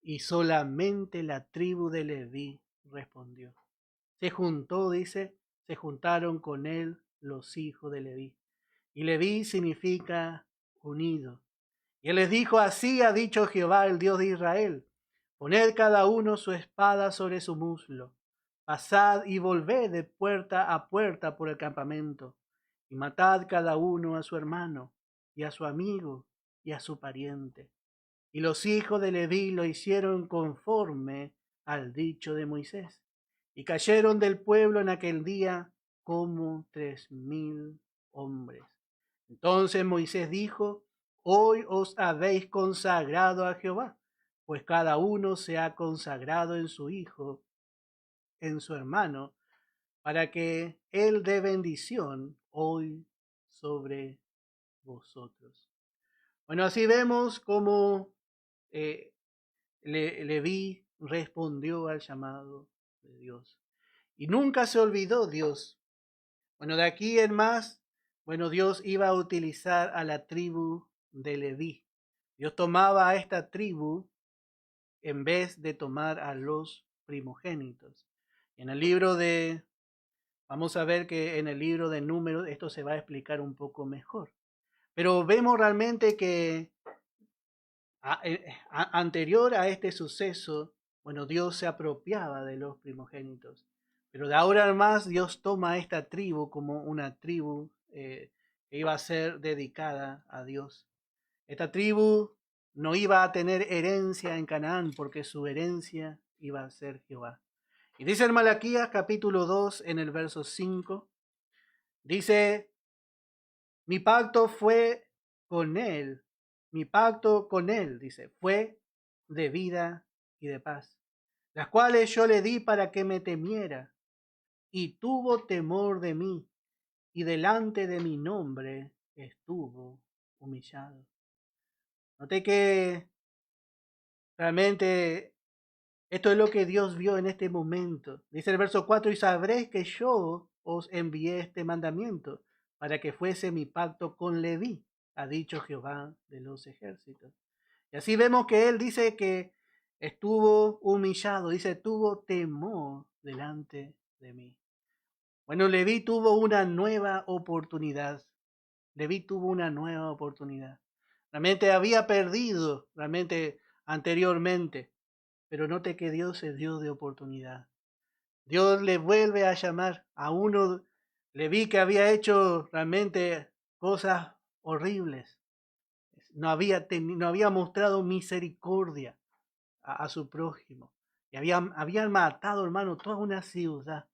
Y solamente la tribu de Leví respondió. Se juntó, dice, se juntaron con él los hijos de Leví. Y Leví significa unido. Y él les dijo, así ha dicho Jehová, el Dios de Israel, poned cada uno su espada sobre su muslo, pasad y volved de puerta a puerta por el campamento, y matad cada uno a su hermano, y a su amigo, y a su pariente. Y los hijos de Leví lo hicieron conforme al dicho de Moisés. Y cayeron del pueblo en aquel día como 3,000 hombres. Entonces Moisés dijo, hoy os habéis consagrado a Jehová, pues cada uno se ha consagrado en su hijo, en su hermano, para que él dé bendición hoy sobre vosotros. Bueno, así vemos cómo Leví respondió al llamado de Dios. Y nunca se olvidó Dios. Bueno, de aquí en más, bueno, Dios iba a utilizar a la tribu de Leví. Dios tomaba a esta tribu en vez de tomar a los primogénitos. En el libro de, vamos a ver que en el libro de Números esto se va a explicar un poco mejor. Pero vemos realmente que anterior a este suceso, bueno, Dios se apropiaba de los primogénitos. Pero de ahora en más Dios toma a esta tribu como una tribu que iba a ser dedicada a Dios. Esta tribu no iba a tener herencia en Canaán porque su herencia iba a ser Jehová. Y dice en Malaquías capítulo 2 en el verso 5, dice, mi pacto fue con él, mi pacto con él, dice, fue de vida y de paz, las cuales yo le di para que me temiera, y tuvo temor de mí, y delante de mi nombre estuvo humillado. Noté que realmente esto es lo que Dios vio en este momento. Dice el verso 4, y sabréis que yo os envié este mandamiento para que fuese mi pacto con Leví, ha dicho Jehová de los ejércitos. Y así vemos que él dice que estuvo humillado, dice, tuvo temor delante de mí. Bueno, Leví tuvo una nueva oportunidad. Leví tuvo una nueva oportunidad. Realmente había perdido, realmente anteriormente, pero note que Dios es Dios de oportunidad. Dios le vuelve a llamar a uno, Leví, que había hecho realmente cosas horribles. No había mostrado misericordia a su prójimo. Y habían matado, hermano, toda una ciudad.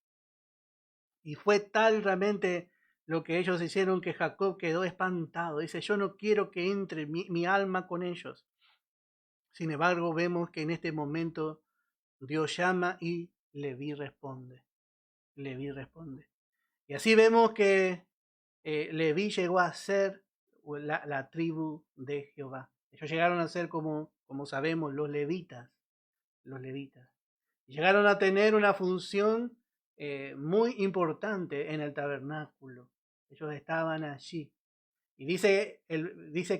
Y fue tal realmente lo que ellos hicieron que Jacob quedó espantado. Dice, yo no quiero que entre mi alma con ellos. Sin embargo, vemos que en este momento Dios llama y Leví responde. Leví responde. Y así vemos que Leví llegó a ser la tribu de Jehová. Ellos llegaron a ser como sabemos, los levitas. Los levitas. Llegaron a tener una función muy importante en el tabernáculo. Ellos estaban allí. Y dice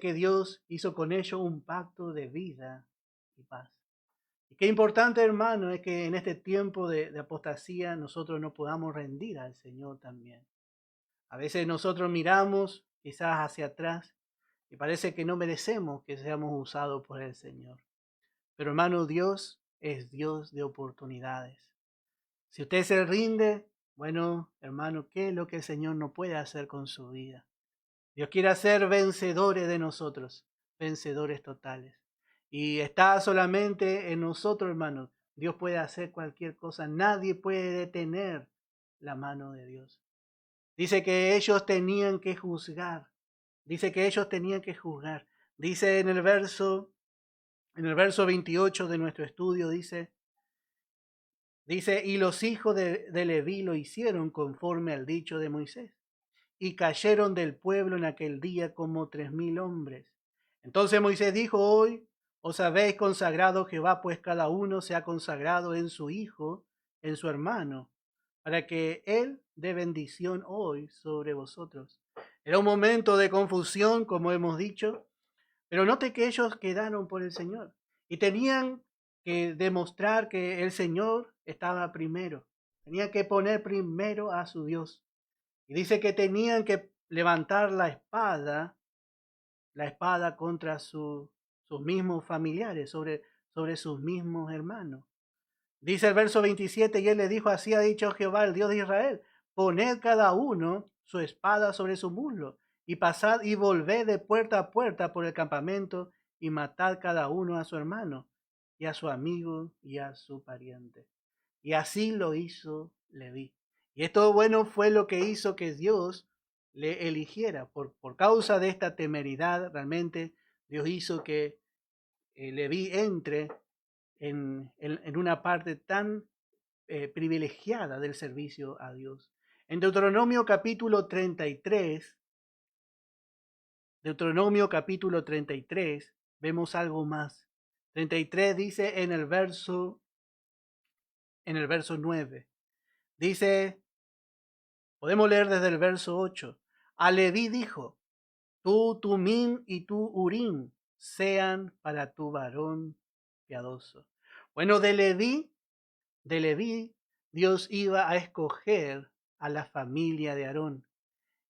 que Dios hizo con ellos un pacto de vida y paz. Y qué importante, hermano, es que en este tiempo de apostasía nosotros no podamos rendir al Señor también. A veces nosotros miramos quizás hacia atrás y parece que no merecemos que seamos usados por el Señor. Pero hermano, Dios es Dios de oportunidades. Si usted se rinde, bueno, hermano, ¿qué es lo que el Señor no puede hacer con su vida? Dios quiere hacer vencedores de nosotros, vencedores totales. Y está solamente en nosotros, hermanos. Dios puede hacer cualquier cosa. Nadie puede detener la mano de Dios. Dice que ellos tenían que juzgar. Dice que ellos tenían que juzgar. Dice en el verso 28 de nuestro estudio, dice, y los hijos de Leví lo hicieron conforme al dicho de Moisés. Y cayeron del pueblo en aquel día como 3,000 hombres. Entonces Moisés dijo, hoy os habéis consagrado Jehová, pues cada uno se ha consagrado en su hijo, en su hermano, para que él dé bendición hoy sobre vosotros. Era un momento de confusión, como hemos dicho, pero note que ellos quedaron por el Señor y tenían que demostrar que el Señor estaba primero. Tenían que poner primero a su Dios. Y dice que tenían que levantar la espada contra sus mismos familiares, sobre sus mismos hermanos. Dice el verso 27, y él le dijo, así ha dicho Jehová, el Dios de Israel, poned cada uno su espada sobre su muslo, y pasad y volved de puerta a puerta por el campamento, y matad cada uno a su hermano, y a su amigo, y a su pariente. Y así lo hizo Leví. Y esto bueno fue lo que hizo que Dios le eligiera. Por causa de esta temeridad, realmente Dios hizo que Leví entre en una parte tan privilegiada del servicio a Dios. En Deuteronomio capítulo 33, Deuteronomio capítulo 33, vemos algo más. 33 dice en el verso 9. Dice, podemos leer desde el verso 8. A Leví dijo, tu Tumim y tu Urim sean para tu varón piadoso. Bueno, de Leví, Dios iba a escoger a la familia de Aarón.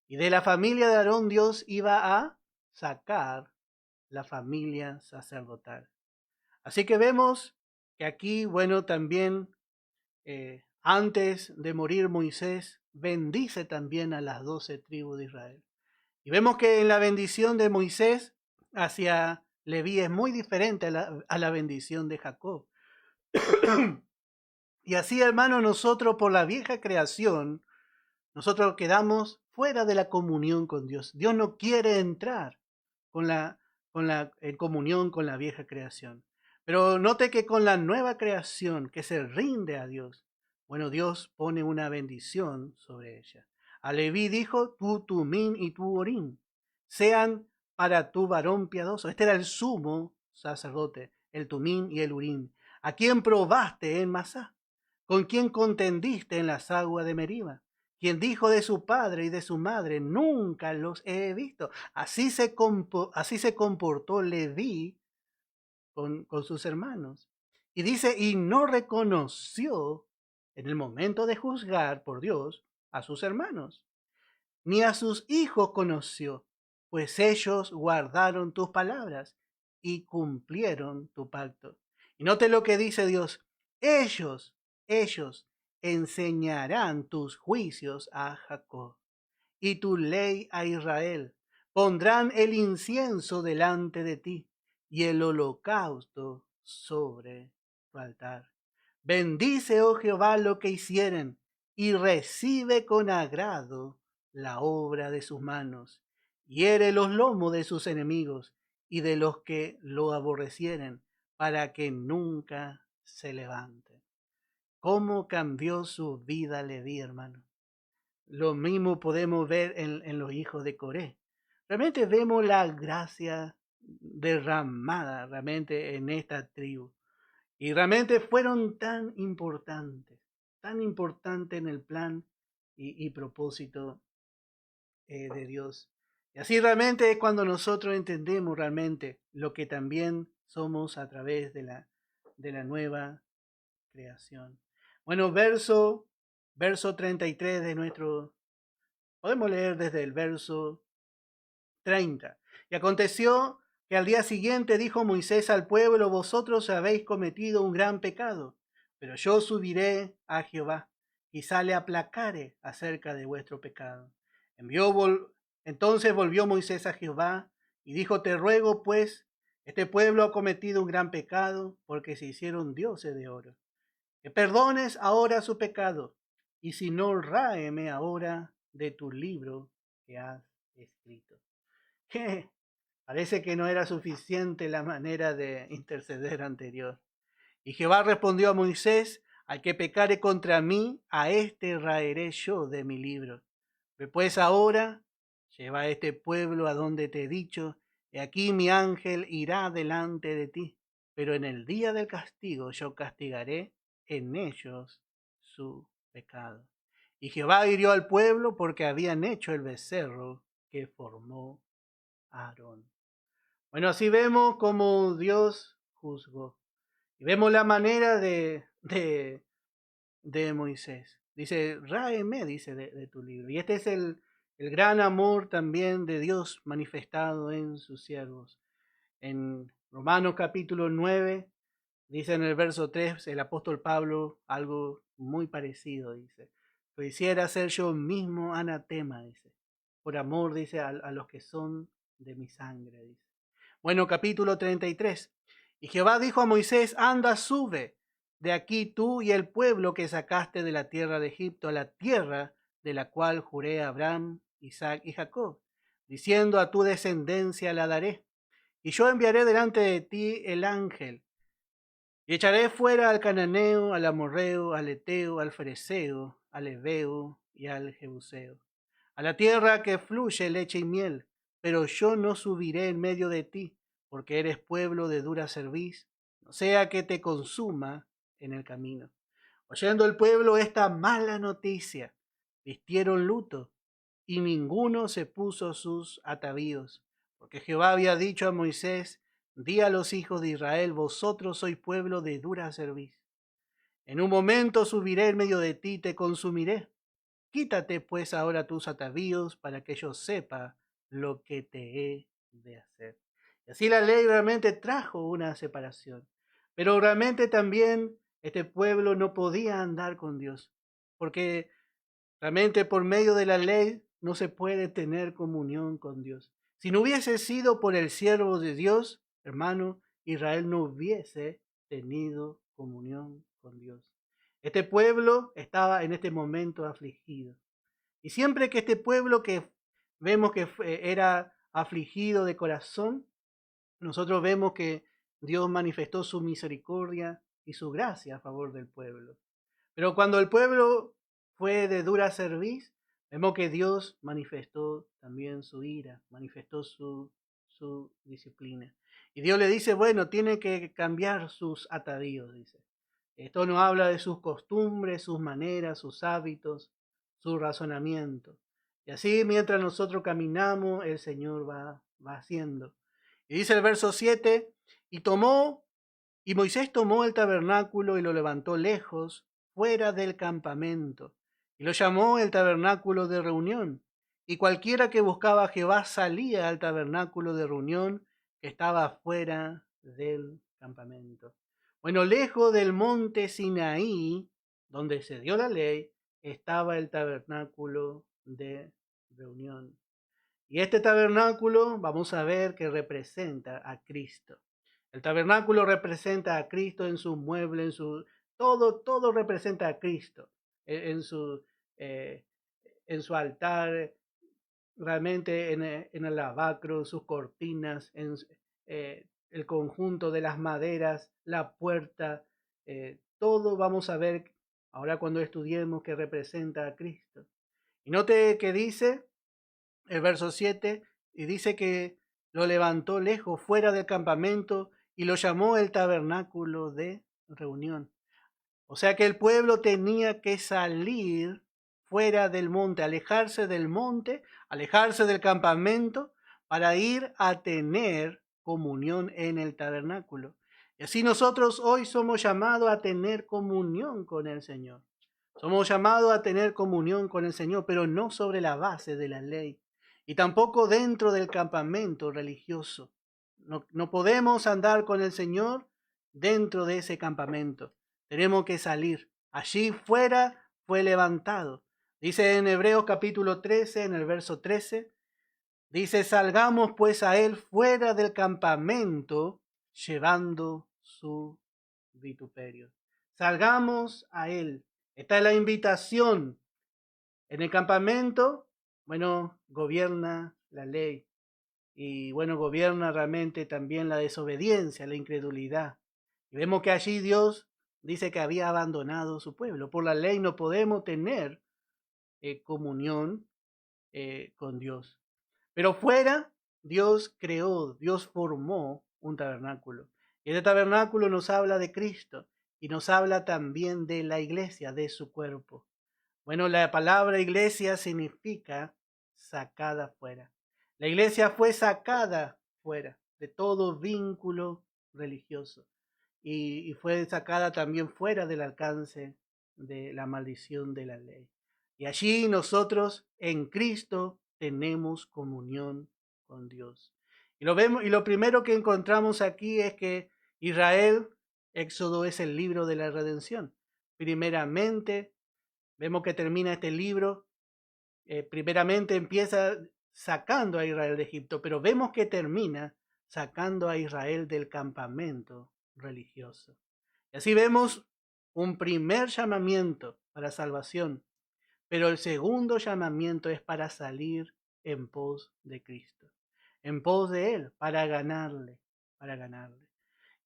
Y de la familia de Aarón Dios iba a sacar la familia sacerdotal. Así que vemos que aquí, bueno, también antes de morir Moisés bendice también a las 12 tribus de Israel. Y vemos que en la bendición de Moisés hacia Leví es muy diferente a la bendición de Jacob. Y así, hermano, nosotros por la vieja creación, nosotros quedamos fuera de la comunión con Dios. Dios no quiere entrar en comunión con la vieja creación. Pero note que con la nueva creación que se rinde a Dios, bueno, Dios pone una bendición sobre ella. A Leví dijo, tu Tumim y tu Urim sean para tu varón piadoso. Este era el sumo sacerdote, el Tumim y el Urim. ¿A quién probaste en Masá? ¿Con quién contendiste en las aguas de Meriba? Quien dijo de su padre y de su madre, nunca los he visto. Así se comportó Leví con sus hermanos. Y dice, y no reconoció en el momento de juzgar por Dios a sus hermanos, ni a sus hijos conoció, pues ellos guardaron tus palabras y cumplieron tu pacto. Y note lo que dice Dios, ellos enseñarán tus juicios a Jacob y tu ley a Israel. Pondrán el incienso delante de ti y el holocausto sobre tu altar. Bendice, oh Jehová, lo que hicieren y recibe con agrado la obra de sus manos. Hiere los lomos de sus enemigos y de los que lo aborrecieren, para que nunca se levante. ¿Cómo cambió su vida Leví, hermano? Lo mismo podemos ver en los hijos de Coré. Realmente vemos la gracia derramada realmente en esta tribu. Y realmente fueron tan importantes en el plan y propósito de Dios. Y así realmente es cuando nosotros entendemos realmente lo que también somos a través de la nueva creación. Bueno, verso 33 de podemos leer desde el verso 30. Y aconteció que al día siguiente dijo Moisés al pueblo, vosotros habéis cometido un gran pecado, pero yo subiré a Jehová, quizá le aplacare acerca de vuestro pecado. Entonces volvió Moisés a Jehová y dijo, te ruego pues, este pueblo ha cometido un gran pecado, porque se hicieron dioses de oro. Que perdones ahora su pecado, y si no, ráeme ahora de tu libro que has escrito. Parece que no era suficiente la manera de interceder anterior. Y Jehová respondió a Moisés, al que pecare contra mí, a este raeré yo de mi libro. Pues ahora lleva a este pueblo a donde te he dicho, y aquí mi ángel irá delante de ti, pero en el día del castigo yo castigaré en ellos su pecado. Y Jehová hirió al pueblo porque habían hecho el becerro que formó Aarón. Bueno, así vemos cómo Dios juzgó. Y vemos la manera de Moisés. Dice, ráeme, dice, de tu libro. Y este es el gran amor también de Dios manifestado en sus siervos. En Romanos capítulo 9, dice en el verso 3, el apóstol Pablo algo muy parecido, dice. Quisiera ser yo mismo anatema, dice. Por amor, dice, a los que son de mi sangre, dice. Bueno, capítulo 33. Y Jehová dijo a Moisés, anda, sube de aquí tú y el pueblo que sacaste de la tierra de Egipto a la tierra de la cual juré a Abraham, Isaac y Jacob, diciendo a tu descendencia la daré. Y yo enviaré delante de ti el ángel, y echaré fuera al cananeo, al amorreo, al eteo, al fereceo, al heveo y al jebuseo, a la tierra que fluye leche y miel, pero yo no subiré en medio de ti, porque eres pueblo de dura cerviz, no sea que te consuma en el camino. Oyendo el pueblo esta mala noticia, vistieron luto, y ninguno se puso sus atavíos, porque Jehová había dicho a Moisés: di a los hijos de Israel, vosotros sois pueblo de dura cerviz. En un momento subiré en medio de ti y te consumiré. Quítate pues ahora tus atavíos para que yo sepa lo que te he de hacer. Y así la ley realmente trajo una separación. Pero realmente también este pueblo no podía andar con Dios, porque realmente por medio de la ley no se puede tener comunión con Dios. Si no hubiese sido por el siervo de Dios, hermano, Israel no hubiese tenido comunión con Dios. Este pueblo estaba en este momento afligido. Y siempre que este pueblo que vemos que era afligido de corazón, nosotros vemos que Dios manifestó su misericordia y su gracia a favor del pueblo. Pero cuando el pueblo fue de dura cerviz, vemos que Dios manifestó también su ira, manifestó su disciplina. Y Dios le dice, bueno, tiene que cambiar sus atavíos, dice. Esto nos habla de sus costumbres, sus maneras, sus hábitos, su razonamiento. Y así mientras nosotros caminamos, el Señor va haciendo. Y dice el verso 7, y Moisés tomó el tabernáculo y lo levantó lejos, fuera del campamento, y lo llamó el tabernáculo de reunión. Y cualquiera que buscaba a Jehová salía al tabernáculo de reunión que estaba fuera del campamento. Bueno, lejos del monte Sinaí, donde se dio la ley, estaba el tabernáculo de reunión. Y este tabernáculo vamos a ver que representa a Cristo. El tabernáculo representa a Cristo en sus muebles, en su todo representa a Cristo en su altar, realmente en el lavacro, sus cortinas, en el conjunto de las maderas, la puerta, todo vamos a ver ahora cuando estudiemos que representa a Cristo. Y note que dice el verso 7, y dice que lo levantó lejos, fuera del campamento, y lo llamó el tabernáculo de reunión. O sea que el pueblo tenía que salir fuera del monte, alejarse del monte, alejarse del campamento, para ir a tener comunión en el tabernáculo. Y así nosotros hoy somos llamados a tener comunión con el Señor. Somos llamados a tener comunión con el Señor, pero no sobre la base de la ley. Y tampoco dentro del campamento religioso. No podemos andar con el Señor dentro de ese campamento. Tenemos que salir. Allí fuera fue levantado. Dice en Hebreos capítulo 13, en el verso 13, dice, salgamos pues a él fuera del campamento, llevando su vituperio. Salgamos a él. Esta es la invitación. En el campamento, bueno, gobierna la ley. Y bueno, gobierna realmente también la desobediencia, la incredulidad. Y vemos que allí Dios dice que había abandonado su pueblo. Por la ley no podemos tener comunión con Dios. Pero fuera, Dios creó, Dios formó un tabernáculo. Y este tabernáculo nos habla de Cristo y nos habla también de la iglesia, de su cuerpo. Bueno, la palabra iglesia significa sacada fuera. La iglesia fue sacada fuera de todo vínculo religioso y fue sacada también fuera del alcance de la maldición de la ley. Y allí nosotros en Cristo tenemos comunión con Dios. Y lo vemos, y lo primero que encontramos aquí es que Israel, Éxodo es el libro de la redención. Primeramente, vemos que termina este libro, primeramente empieza sacando a Israel de Egipto, pero vemos que termina sacando a Israel del campamento religioso. Y así vemos un primer llamamiento para salvación, pero el segundo llamamiento es para salir en pos de Cristo, en pos de Él, para ganarle.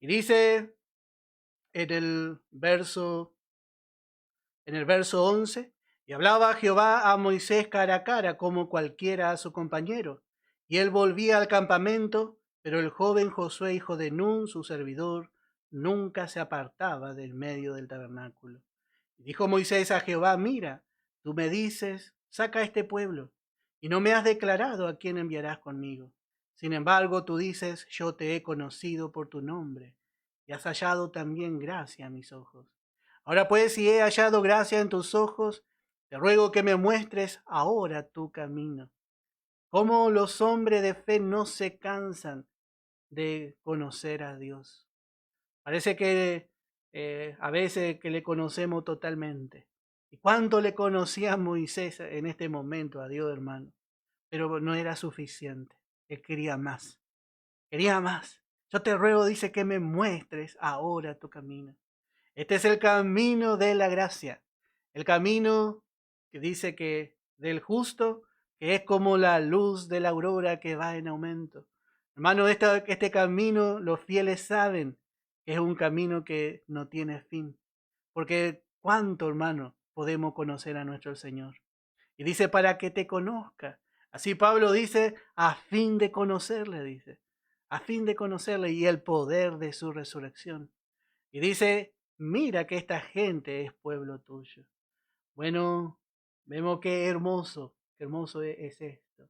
Y dice en el verso 11, y hablaba Jehová a Moisés cara a cara, como cualquiera a su compañero, Y él volvía al campamento, pero el joven Josué, hijo de Nun, su servidor, nunca se apartaba del medio del tabernáculo. Y dijo Moisés a Jehová: mira, tú me dices, saca a este pueblo, y no me has declarado a quién enviarás conmigo. Sin embargo, tú dices, yo te he conocido por tu nombre, y has hallado también gracia a mis ojos. Ahora pues, si he hallado gracia en tus ojos, te ruego que me muestres ahora tu camino. Cómo los hombres de fe no se cansan de conocer a Dios. Parece que a veces que le conocemos totalmente. ¿Y cuánto le conocía Moisés en este momento a Dios, hermano? Pero no era suficiente. Él quería más. Quería más. Yo te ruego, dice, que me muestres ahora tu camino. Este es el camino de la gracia. El camino que dice que del justo, que es como la luz de la aurora que va en aumento. Hermano, este camino los fieles saben que es un camino que no tiene fin. Porque ¿cuánto, hermano, podemos conocer a nuestro Señor? Y dice, para que te conozca. Así Pablo dice, a fin de conocerle, dice. A fin de conocerle y el poder de su resurrección. Y dice, mira que esta gente es pueblo tuyo. Bueno, vemos qué hermoso es esto.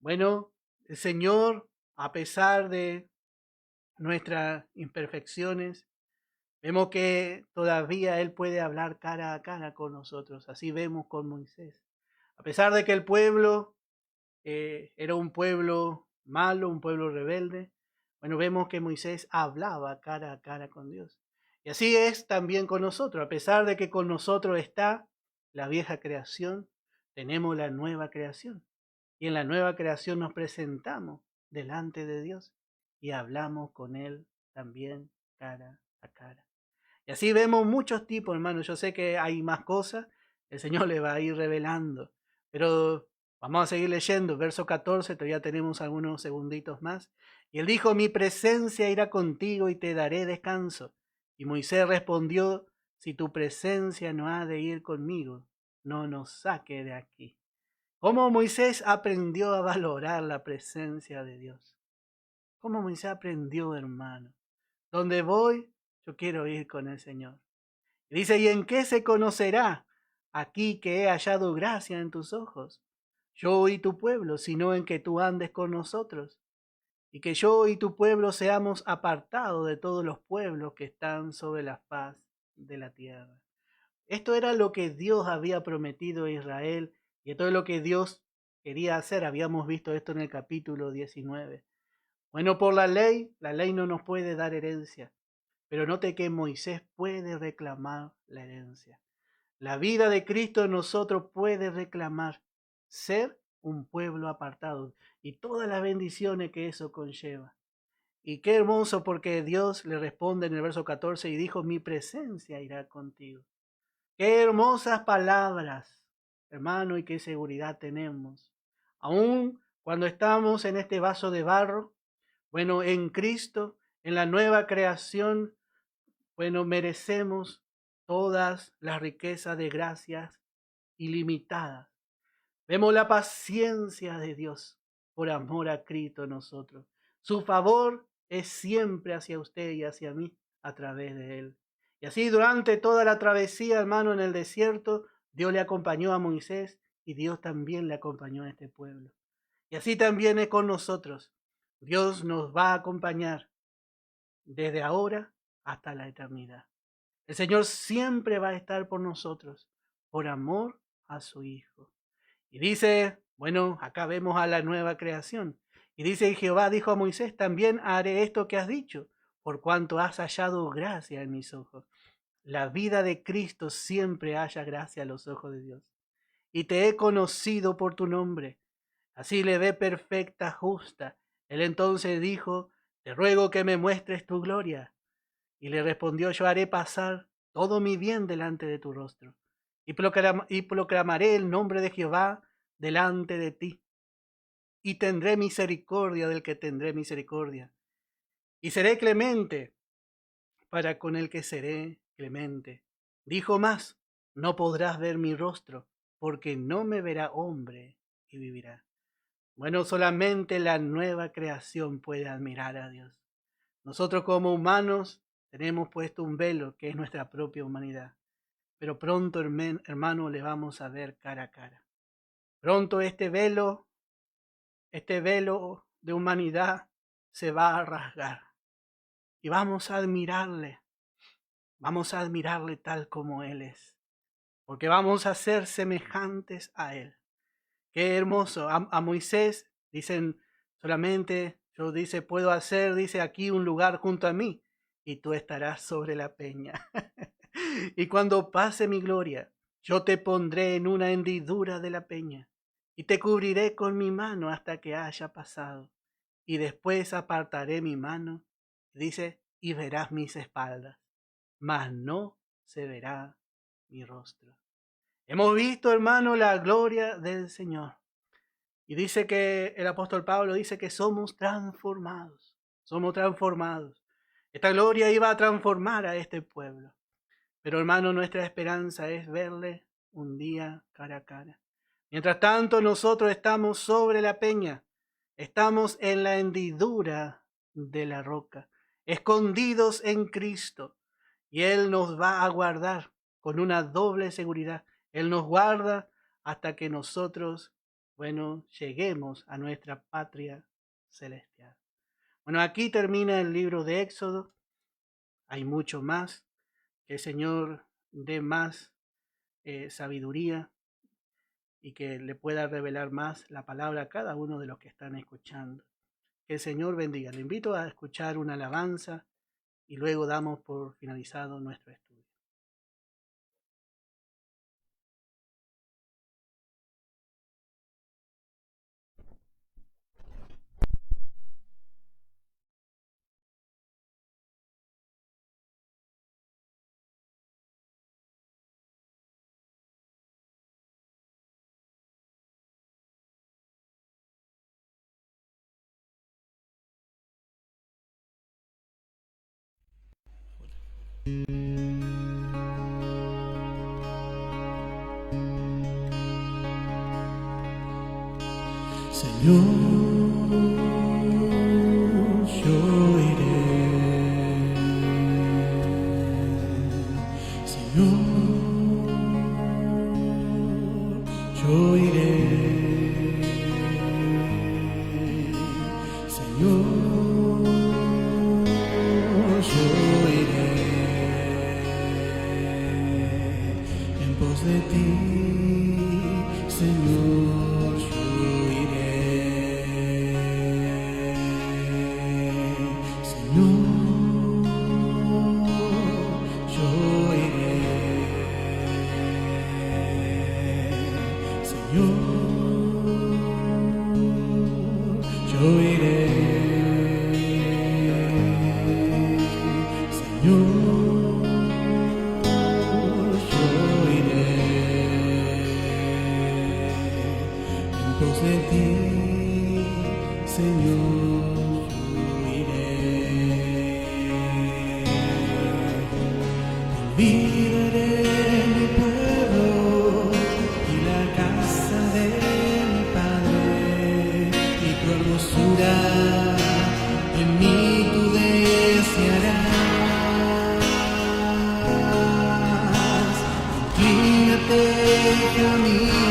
Bueno, el Señor, a pesar de nuestras imperfecciones, vemos que todavía Él puede hablar cara a cara con nosotros. Así vemos con Moisés. A pesar de que el pueblo era un pueblo malo, un pueblo rebelde, bueno, vemos que Moisés hablaba cara a cara con Dios. Y así es también con nosotros. A pesar de que con nosotros está la vieja creación, tenemos la nueva creación. Y en la nueva creación nos presentamos delante de Dios y hablamos con Él también cara a cara. Y así vemos muchos tipos, hermanos. Yo sé que hay más cosas, el Señor le va a ir revelando. Pero vamos a seguir leyendo, verso 14, todavía tenemos algunos segunditos más. Y él dijo, mi presencia irá contigo y te daré descanso. Y Moisés respondió, si tu presencia no ha de ir conmigo, no nos saque de aquí. ¿Cómo Moisés aprendió a valorar la presencia de Dios? ¿Cómo Moisés aprendió, hermano? Donde voy, yo quiero ir con el Señor. Y dice, ¿y en qué se conocerá aquí que he hallado gracia en tus ojos? Yo y tu pueblo, sino en que tú andes con nosotros, y que yo y tu pueblo seamos apartados de todos los pueblos que están sobre la faz de la tierra. Esto era lo que Dios había prometido a Israel, y esto es lo que Dios quería hacer. Habíamos visto esto en el capítulo 19. Bueno, por la ley no nos puede dar herencia, pero note que Moisés puede reclamar la herencia. La vida de Cristo en nosotros puede reclamar ser un pueblo apartado y todas las bendiciones que eso conlleva. Y qué hermoso porque Dios le responde en el verso 14 y dijo, mi presencia irá contigo. Qué hermosas palabras, hermano, y qué seguridad tenemos. Aún cuando estamos en este vaso de barro, bueno, en Cristo, en la nueva creación, bueno, merecemos todas las riquezas de gracias ilimitadas. Vemos la paciencia de Dios por amor a Cristo en nosotros. Su favor es siempre hacia usted y hacia mí a través de Él. Y así durante toda la travesía, hermano, en el desierto, Dios le acompañó a Moisés y Dios también le acompañó a este pueblo. Y así también es con nosotros. Dios nos va a acompañar desde ahora hasta la eternidad. El Señor siempre va a estar por nosotros, por amor a su Hijo. Y dice, bueno, acá vemos a la nueva creación. Y dice, y Jehová dijo a Moisés, también haré esto que has dicho, por cuanto has hallado gracia en mis ojos. La vida de Cristo siempre halla gracia a los ojos de Dios. Y te he conocido por tu nombre. Así le ve perfecta, justa. Él entonces dijo, te ruego que me muestres tu gloria. Y le respondió, yo haré pasar todo mi bien delante de tu rostro, y proclamaré el nombre de Jehová delante de ti, y tendré misericordia del que tendré misericordia, y seré clemente para con el que seré clemente. Dijo más, no podrás ver mi rostro, porque no me verá hombre y vivirá. Bueno, solamente la nueva creación puede admirar a Dios. Nosotros como humanos tenemos puesto un velo que es nuestra propia humanidad. Pero pronto, hermano, le vamos a ver cara a cara. Pronto este velo de humanidad se va a rasgar. Y vamos a admirarle tal como Él es. Porque vamos a ser semejantes a Él. Qué hermoso. A Moisés dicen solamente, puedo hacer, dice, aquí un lugar junto a mí y tú estarás sobre la peña. Y cuando pase mi gloria, yo te pondré en una hendidura de la peña y te cubriré con mi mano hasta que haya pasado. Y después apartaré mi mano, dice, y verás mis espaldas, mas no se verá mi rostro. Hemos visto, hermano, la gloria del Señor. Y dice que el apóstol Pablo dice que somos transformados. Somos transformados. Esta gloria iba a transformar a este pueblo. Pero, hermano, nuestra esperanza es verle un día cara a cara. Mientras tanto, nosotros estamos sobre la peña. Estamos en la hendidura de la roca, escondidos en Cristo. Y Él nos va a guardar con una doble seguridad. Él nos guarda hasta que nosotros, lleguemos a nuestra patria celestial. Bueno, aquí termina el libro de Éxodo. Hay mucho más. Que el Señor dé más sabiduría y que le pueda revelar más la palabra a cada uno de los que están escuchando. Que el Señor bendiga. Le invito a escuchar una alabanza y luego damos por finalizado nuestro estudio. Señor, yo iré. Señor, yo iré. Señor, yo iré en pos de ti, Señor. Inclínate a mí.